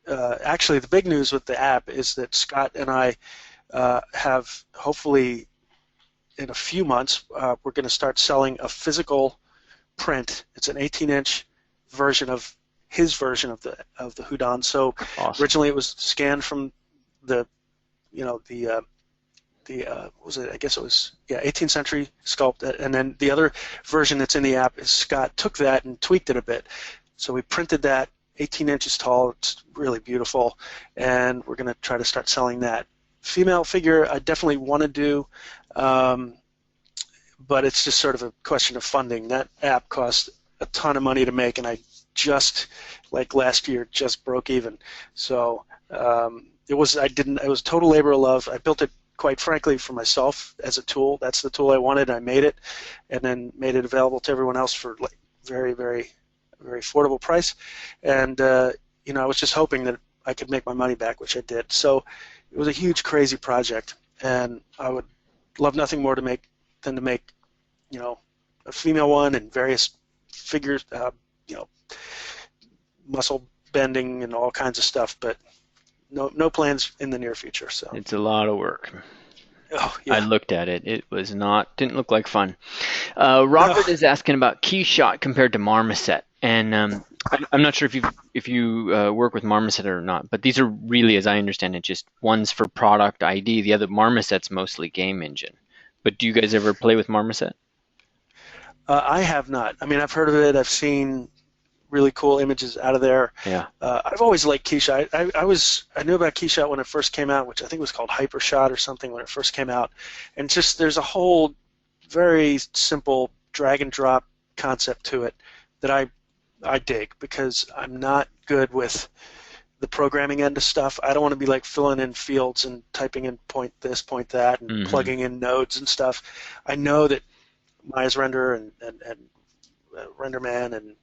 Actually, the big news with the app is that Scott and I have, hopefully in a few months, we're going to start selling a physical print. It's an 18-inch version of his version of the Houdon. So awesome. Originally it was scanned from what was it? I guess it was 18th century sculpt, and then the other version that's in the app is Scott took that and tweaked it a bit. So we printed that, 18 inches tall. It's really beautiful, and we're going to try to start selling that. Female figure, I definitely want to do, but it's just sort of a question of funding. That app cost a ton of money to make, and I just, like last year, just broke even. So it was total labor of love. I built it, quite frankly, for myself as a tool. That's the tool I wanted. I made it, and then made it available to everyone else for like very, very, very affordable price. And I was just hoping that I could make my money back, which I did. So it was a huge, crazy project, and I would love nothing more than to make, a female one and various figures, muscle bending and all kinds of stuff. But no plans in the near future. So it's a lot of work. Oh, yeah. I looked at it. It was didn't look like fun. Robert is asking about Keyshot compared to Marmoset, and I'm not sure if you work with Marmoset or not, but these are really, as I understand it, just one's for product ID. The other, Marmoset's mostly game engine. But do you guys ever play with Marmoset? I have not. I mean, I've heard of it. I've seen really cool images out of there. Yeah. I've always liked Keyshot. I knew about Keyshot when it first came out, which I think was called Hypershot or something when it first came out. And just there's a whole very simple drag and drop concept to it that I dig, because I'm not good with the programming end of stuff. I don't want to be like filling in fields and typing in point this, point that, and plugging in nodes and stuff. I know that Maya's Render and RenderMan and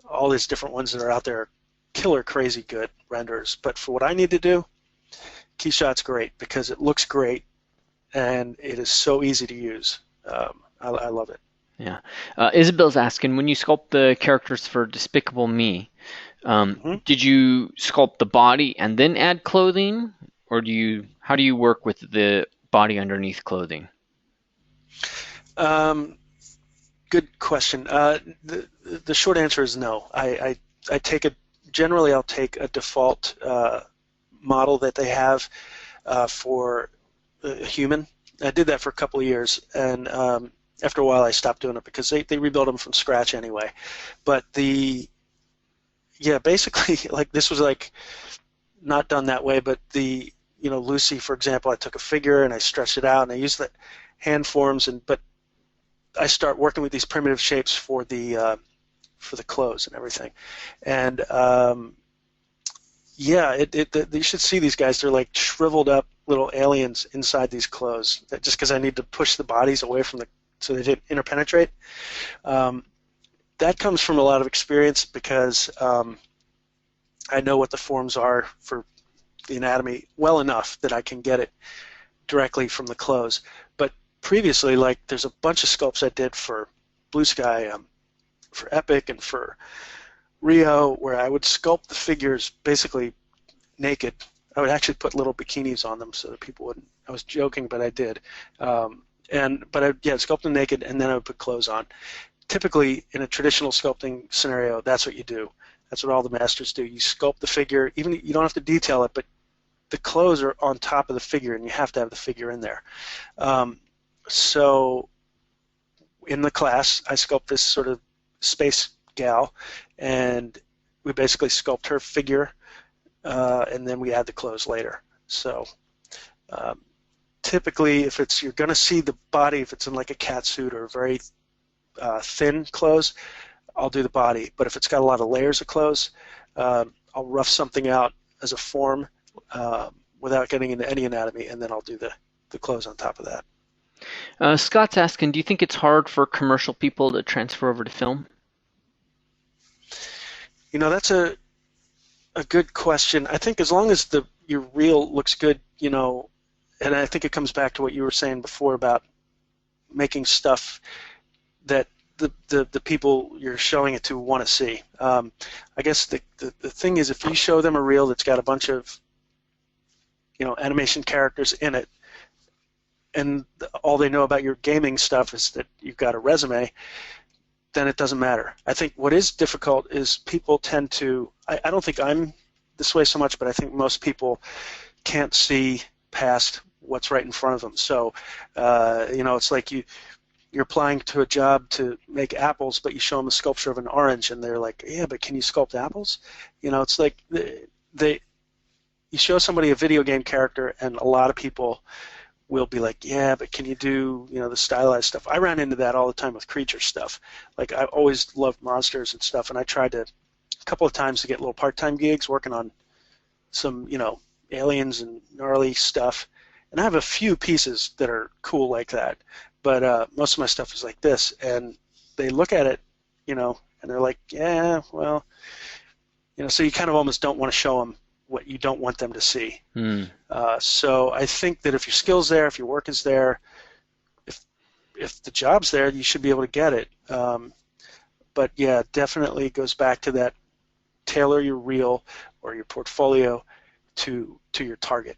all these different ones that are out there are killer crazy good renders. But for what I need to do, Keyshot's great because it looks great and it is so easy to use. I love it. Yeah. Isabel's asking, when you sculpt the characters for Despicable Me, did you sculpt the body and then add clothing, or how do you work with the body underneath clothing? Good question. The short answer is no. Generally I'll take a default model that they have for a human. I did that for a couple of years, and after a while I stopped doing it because they rebuild them from scratch anyway. But basically, like, this was like not done that way, but Lucy, for example, I took a figure and I stretched it out and I used the hand forms, but I start working with these primitive shapes for the clothes and everything. And you should see these guys. They're like shriveled up little aliens inside these clothes, just because I need to push the bodies away from so they didn't interpenetrate. That comes from a lot of experience, because I know what the forms are for the anatomy well enough that I can get it directly from the clothes. But previously, like, there's a bunch of sculpts I did for Blue Sky, for Epic, and for Rio, where I would sculpt the figures basically naked. I would actually put little bikinis on them so that people wouldn't. I was joking, but I did. Sculpt them naked, and then I would put clothes on. Typically, in a traditional sculpting scenario, that's what you do. That's what all the masters do. You sculpt the figure. Even you don't have to detail it, but the clothes are on top of the figure, and you have to have the figure in there. So in the class, I sculpt this sort of space gal, and we basically sculpt her figure, and then we add the clothes later. So typically, if you're going to see the body, if it's in like a cat suit or very thin clothes, I'll do the body. But if it's got a lot of layers of clothes, I'll rough something out as a form without getting into any anatomy, and then I'll do the clothes on top of that. Scott's asking, do you think it's hard for commercial people to transfer over to film? That's a good question. I think as long as your reel looks good, and I think it comes back to what you were saying before about making stuff that the people you're showing it to want to see. I guess the thing is, if you show them a reel that's got a bunch of animation characters in it, and all they know about your gaming stuff is that you've got a resume, then it doesn't matter. I think what is difficult is people tend to, I don't think I'm this way so much, but I think most people can't see past what's right in front of them. So, it's like you're applying to a job to make apples, but you show them a sculpture of an orange, and they're like, yeah, but can you sculpt apples? It's like you show somebody a video game character, and a lot of people will be like, yeah, but can you do, the stylized stuff? I ran into that all the time with creature stuff. Like, I always loved monsters and stuff, and I tried a couple of times to get little part-time gigs working on some, aliens and gnarly stuff. And I have a few pieces that are cool like that, but most of my stuff is like this, and they look at it, and they're like, yeah, well, so you kind of almost don't want to show them what you don't want them to see. So I think that if your skill's there, if your work is there, if the job's there, you should be able to get it. But yeah, definitely it goes back to that, tailor your reel or your portfolio to your target.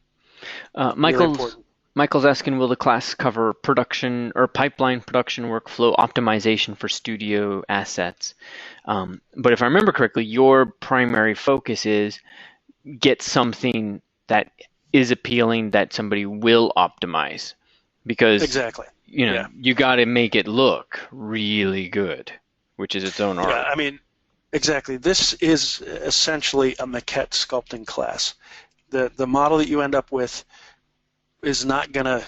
Michael's asking, will the class cover production or pipeline production workflow optimization for studio assets? But if I remember correctly, your primary focus is get something that is appealing that somebody will optimize, because exactly, you got to make it look really good, which is its own art. Yeah, I mean, Exactly. This is essentially a maquette sculpting class. The model that you end up with is not going to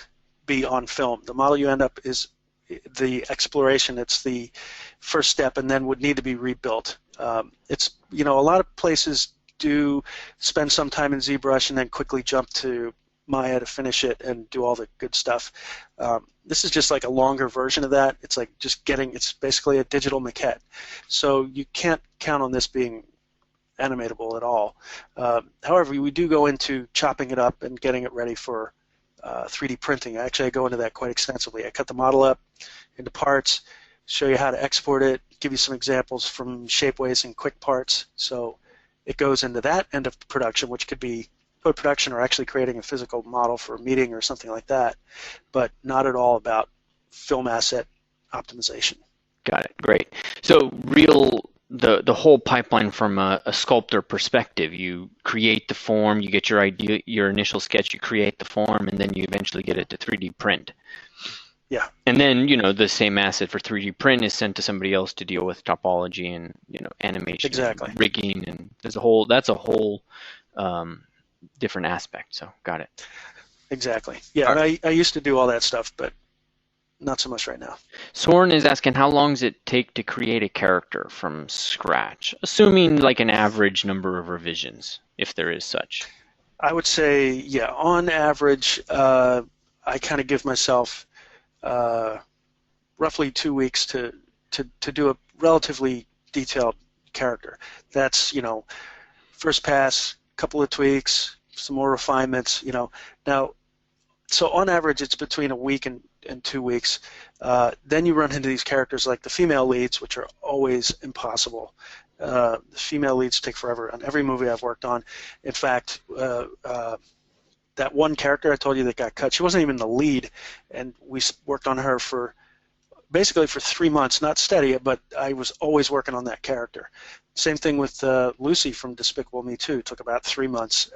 be on film. The model you end up is the exploration. It's the first step, and then would need to be rebuilt. It's a lot of places do spend some time in ZBrush and then quickly jump to Maya to finish it and do all the good stuff. This is just like a longer version of that. It's like it's basically a digital maquette. So you can't count on this being animatable at all. However, we do go into chopping it up and getting it ready for 3D printing. Actually, I go into that quite extensively. I cut the model up into parts, show you how to export it, give you some examples from Shapeways and Quick Parts. So it goes into that end of production, which could be post-production or actually creating a physical model for a meeting or something like that, but not at all about film asset optimization. Got it. Great. So the whole pipeline from a sculptor perspective, you create the form, you get your idea, your initial sketch, you create the form, and then you eventually get it to 3D print. Yeah. And then, the same asset for 3D print is sent to somebody else to deal with topology and, animation, Exactly. and rigging, and that's a whole different aspect. So got it. Exactly. Yeah, and I used to do all that stuff, but not so much right now. Soren is asking, how long does it take to create a character from scratch, assuming like an average number of revisions, if there is such? I would say, yeah, on average, I kind of give myself roughly 2 weeks to do a relatively detailed character. That's, first pass, couple of tweaks, some more refinements, Now, so on average, it's between a week and 2 weeks. Then you run into these characters like the female leads, which are always impossible. The female leads take forever on every movie I've worked on. In fact, that one character I told you that got cut, she wasn't even the lead, and we worked on her basically for 3 months, not steady, but I was always working on that character. Same thing with Lucy from Despicable Me 2. It took about 3 months.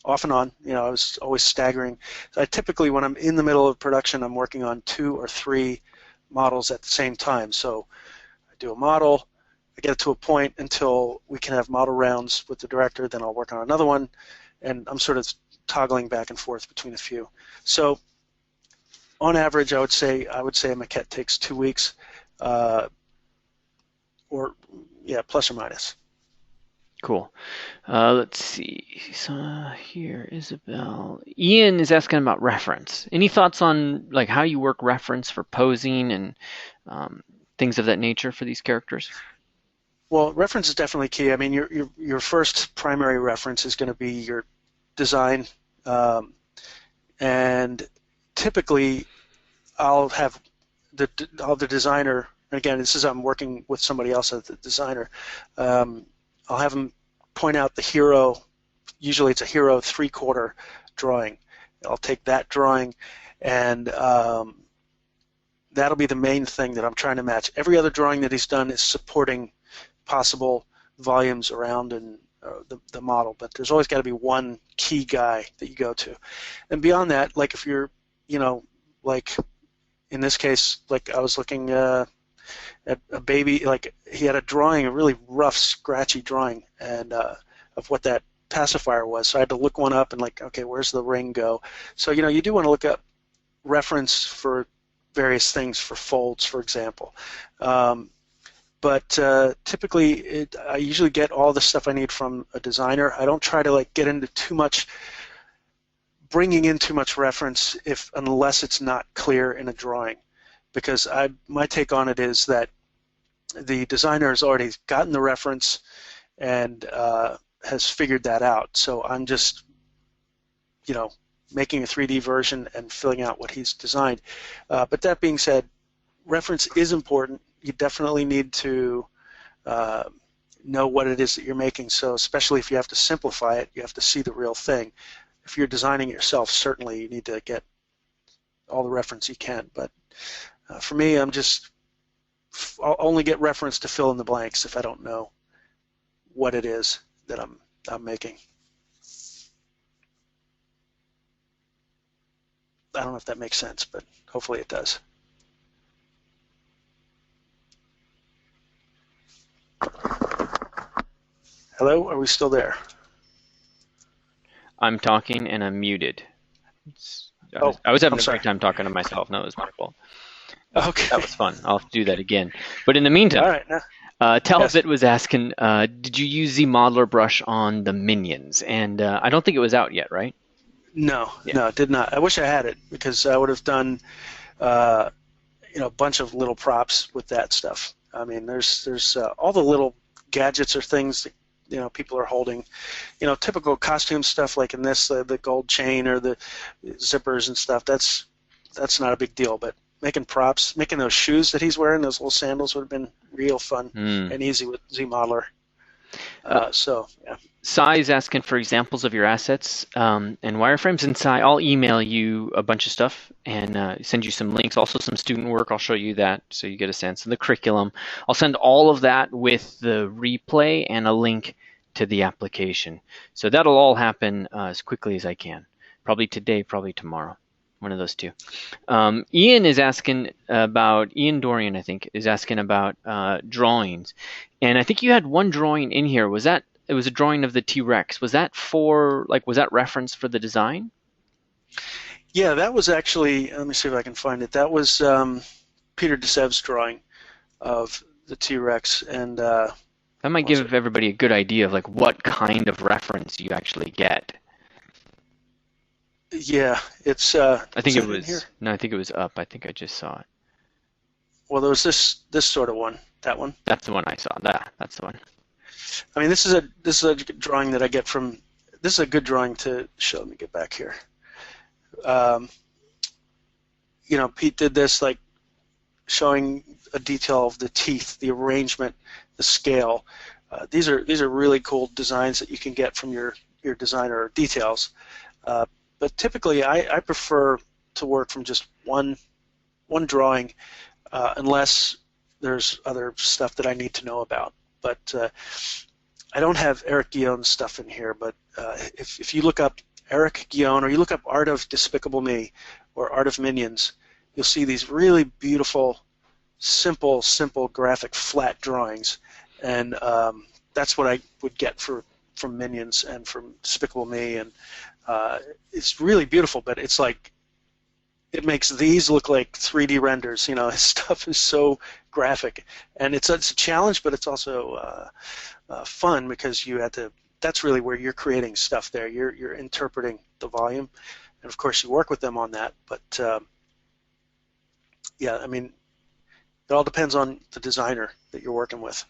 Off and on, I was always staggering. So I typically, when I'm in the middle of production, I'm working on 2 or 3 models at the same time. So I do a model, I get it to a point until we can have model rounds with the director, then I'll work on another one, and I'm sort of toggling back and forth between a few. So on average, I would say a maquette takes 2 weeks, plus or minus. Cool. Let's see. So here, Isabel. Ian is asking about reference. Any thoughts on like how you work reference for posing and things of that nature for these characters? Well, reference is definitely key. I mean, your first primary reference is going to be your design, and typically I'll have the designer. Again, I'm working with somebody else as the designer. I'll have them point out the hero. Usually it's a hero 3/4 drawing. I'll take that drawing, and that'll be the main thing that I'm trying to match. Every other drawing that he's done is supporting possible volumes around and the model, but there's always got to be one key guy that you go to. And beyond that, like if you're, like in this case, like I was looking at a baby, like he had a drawing, a really rough, scratchy drawing, and of what that pacifier was. So I had to look one up and like, okay, where's the ring go? So you do want to look up reference for various things, for folds, for example. But typically, I usually get all the stuff I need from a designer. I don't try to like get into bringing in too much reference unless it's not clear in a drawing, because my take on it is that the designer has already gotten the reference and has figured that out. So I'm just, making a 3D version and filling out what he's designed. But that being said, reference is important. You definitely need to know what it is that you're making. So especially if you have to simplify it, you have to see the real thing. If you're designing it yourself, certainly you need to get all the reference you can. But for me, I'll only get reference to fill in the blanks if I don't know what it is that I'm making. I don't know if that makes sense, but hopefully it does. Hello, are we still there? I'm talking and I'm muted. Oh, I was having I'm a sorry. great time talking to myself. No, it was my fault. That Okay. was fun. I'll have to do that again. But in the All meantime, right. Now, yes. Talbot was asking, did you use the modeler brush on the minions? And I don't think it was out yet, right? No, Yeah. no, it did not. I wish I had it because I would have done, uh, a bunch of little props with that stuff. I mean, there's all the little gadgets or things that people are holding. Typical costume stuff like in this, the gold chain or the zippers and stuff. That's not a big deal. But making props, making those shoes that he's wearing, those little sandals, would have been real fun Hmm. and easy with ZModeler. Uh, So yeah. Sai is asking for examples of your assets and wireframes. And Sai, I'll email you a bunch of stuff and send you some links, also some student work. I'll show you that so you get a sense of the curriculum. I'll send all of that with the replay and a link to the application. So that'll all happen as quickly as I can. Probably today, probably tomorrow. One of those two. Ian is asking about, Ian Dorian, I think, is asking about drawings. And I think you had one drawing in here. It was a drawing of the T-Rex. Was that reference for the design? Yeah, that was actually, let me see if I can find it. That was Peter Desev's drawing of the T-Rex, and That might was it? give everybody a good idea of like what kind of reference you actually get. Yeah, it's I think was it it in here? was, no, I think it was up. I think I just saw it. Well, there was this sort of one, that one. That's the one I saw. That's the one. I mean, this is a drawing that I get from. This is a good drawing to show. Let me get back here. Um, Pete did this like showing a detail of the teeth, the arrangement, the scale. These are really cool designs that you can get from your designer details. But typically, I prefer to work from just one drawing, unless there's other stuff that I need to know about. But I don't have Eric Guillon's stuff in here. But if you look up Eric Guillon or you look up Art of Despicable Me or Art of Minions, you'll see these really beautiful, simple graphic flat drawings, and that's what I would get from Minions and from Despicable Me, and it's really beautiful. But it's like it makes these look like 3D renders. His stuff is so graphic, and it's a challenge, but it's also fun because you have to. That's really where you're creating stuff. There, you're interpreting the volume, and of course you work with them on that. But yeah, I mean, it all depends on the designer that you're working with.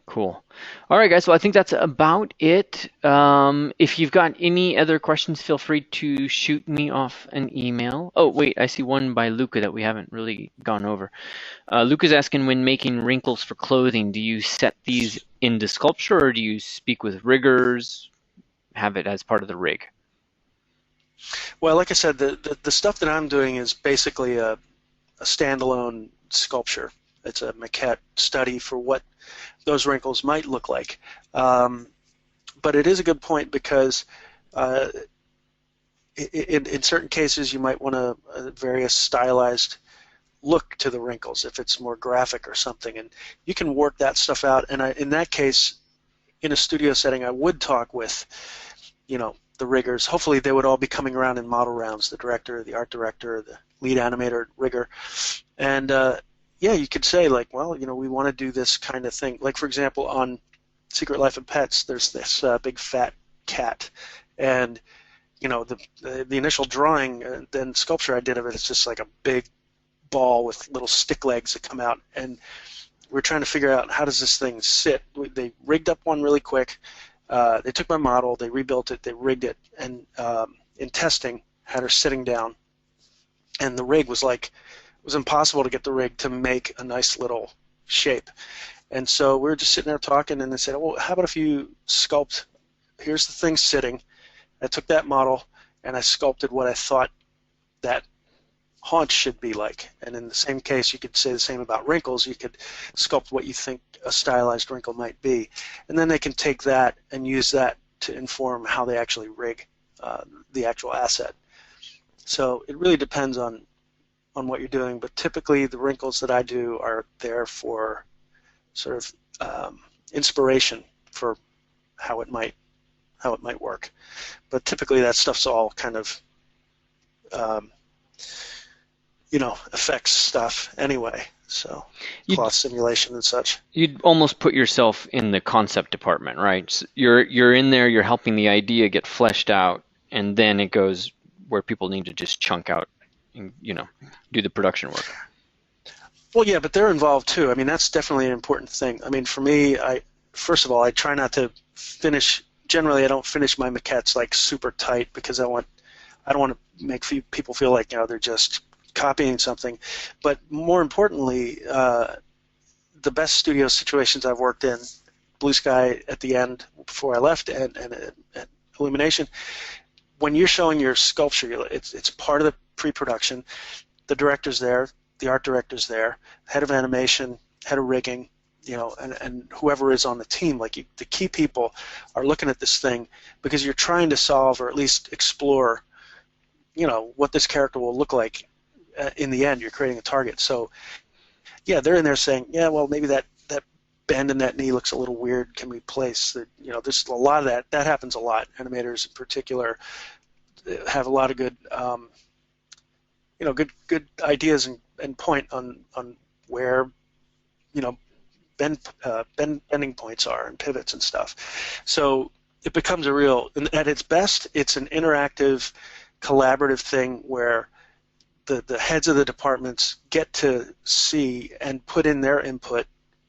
Cool. All right, guys. Well, I think that's about it. If you've got any other questions, feel free to shoot me off an email. Oh, wait, I see one by Luca that we haven't really gone over. Luca's asking, when making wrinkles for clothing, do you set these into sculpture or do you speak with riggers, have it as part of the rig? Well, like I said, the stuff that I'm doing is basically a standalone sculpture. It's a maquette study for what those wrinkles might look like. But it is a good point because in certain cases you might want a various stylized look to the wrinkles if it's more graphic or something, and you can work that stuff out. And in that case, in a studio setting, I would talk with the riggers. Hopefully they would all be coming around in model rounds, the director, the art director, the lead animator, rigger, and yeah, you could say like, well, we want to do this kind of thing. Like for example, on Secret Life of Pets, there's this big fat cat, and the initial drawing, then sculpture I did of it, it's just like a big ball with little stick legs that come out, and we're trying to figure out how does this thing sit. They rigged up one really quick. They took my model, they rebuilt it, they rigged it, and in testing had her sitting down, and the rig was like, it was impossible to get the rig to make a nice little shape. And so we were just sitting there talking, and they said, well, how about if you sculpt, here's the thing sitting. I took that model and I sculpted what I thought that haunch should be like. And in the same case, you could say the same about wrinkles. You could sculpt what you think a stylized wrinkle might be. And then they can take that and use that to inform how they actually rig the actual asset. So it really depends on what you're doing, but typically the wrinkles that I do are there for sort of inspiration for how it might work. But typically that stuff's all kind of um, effects stuff anyway. So cloth simulation and such. You'd almost put yourself in the concept department, right? So you're in there, you're helping the idea get fleshed out, and then it goes where people need to just chunk out and, do the production work. Well, yeah, but they're involved too. I mean, that's definitely an important thing. I mean, for me, first of all, I try not to finish. Generally, I don't finish my maquettes like super tight because I don't want to make people feel like they're just copying something. But more importantly, the best studio situations I've worked in, Blue Sky at the end before I left, and Illumination, when you're showing your sculpture, it's part of the pre-production. The director's there, the art director's there, head of animation, head of rigging, and whoever is on the team. Like the key people are looking at this thing because you're trying to solve or at least explore, what this character will look like. In the end, you're creating a target. So, yeah, they're in there saying, yeah, well, maybe that bend in that knee looks a little weird. Can we place that? There's a lot of that. That happens a lot. Animators in particular have a lot of good, good ideas and point on where, bending points are and pivots and stuff. So it becomes at its best, it's an interactive, collaborative thing where the heads of the departments get to see and put in their input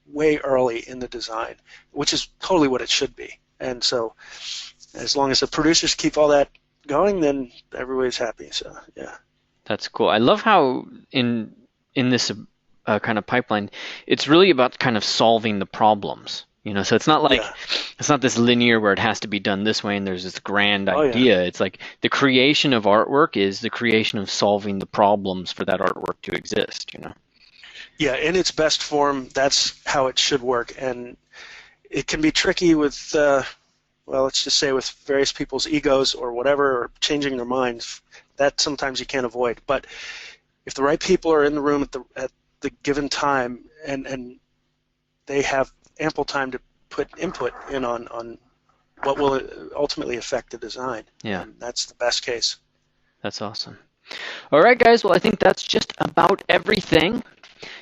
way early in the design, which is totally what it should be. And so as long as the producers keep all that going, then everybody's happy. So, yeah. That's cool. I love how in this kind of pipeline, it's really about kind of solving the problems. So it's not like it's not this linear where it has to be done this way and there's this grand idea. Yeah. It's like the creation of artwork is the creation of solving the problems for that artwork to exist. Yeah, in its best form, that's how it should work, and it can be tricky with, let's just say with various people's egos or whatever, or changing their minds. That sometimes you can't avoid. But if the right people are in the room at the given time, and they have ample time to put input in on what will ultimately affect the design. Yeah. And that's the best case. That's awesome. All right, guys. Well, I think that's just about everything.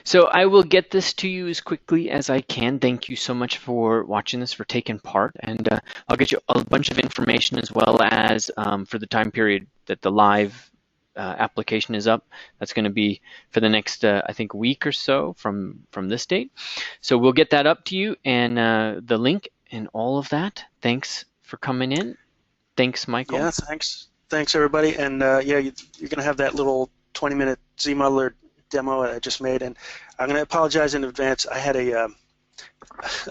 So I will get this to you as quickly as I can. Thank you so much for watching this, for taking part. And I'll get you a bunch of information as well as for the time period that the live application is up. That's going to be for the next, I think, week or so from this date. So we'll get that up to you and the link and all of that. Thanks for coming in. Thanks, Michael. Yeah, thanks. Thanks, everybody. And you're going to have that little 20-minute Z-Modeler demo I just made. And I'm going to apologize in advance. I had a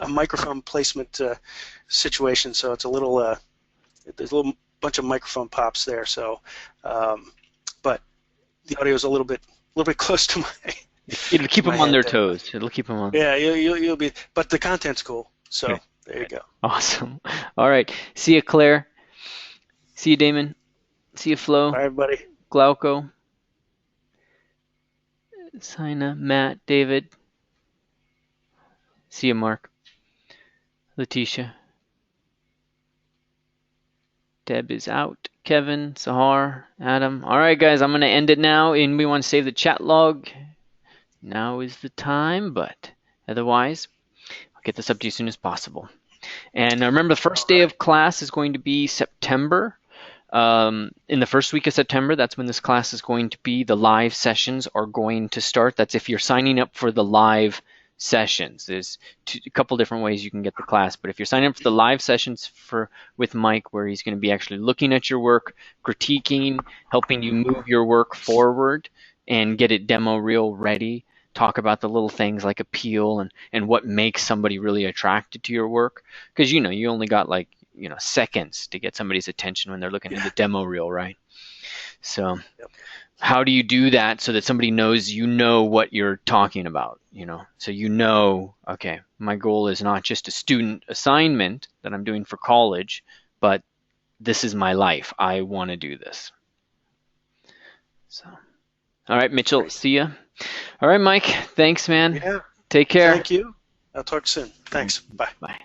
microphone placement situation, so it's a little, there's a little bunch of microphone pops there. So, but the audio is a little bit close to my. It'll keep them on their toes. It'll keep them on. Yeah, you'll be. But the content's cool. So okay. There you go. Awesome. All right. See you, Claire. See you, Damon. See you, Flo. Bye, everybody. Glauco. Sina, Matt, David. See you, Mark. Letitia. Deb is out. Kevin, Sahar, Adam. All right, guys, I'm going to end it now. And we want to save the chat log. Now is the time, but otherwise, I'll get this up to you as soon as possible. And remember, the first day of class is going to be September. In the first week of September, that's when this class is going to be. The live sessions are going to start. That's if you're signing up for the live sessions. There's a couple different ways you can get the class, but if you're signing up for the live sessions with Mike, where he's going to be actually looking at your work, critiquing, helping you move your work forward and get it demo reel ready, talk about the little things like appeal and what makes somebody really attracted to your work, because you only got seconds to get somebody's attention when they're looking at the demo reel, right? So how do you do that so that somebody knows what you're talking about, so okay, my goal is not just a student assignment that I'm doing for college, but this is my life. I want to do this. So, all right, Mitchell, Great. See ya. All right, Mike, thanks, man. Yeah. Take care. Thank you. I'll talk soon. Thanks. Bye. Bye.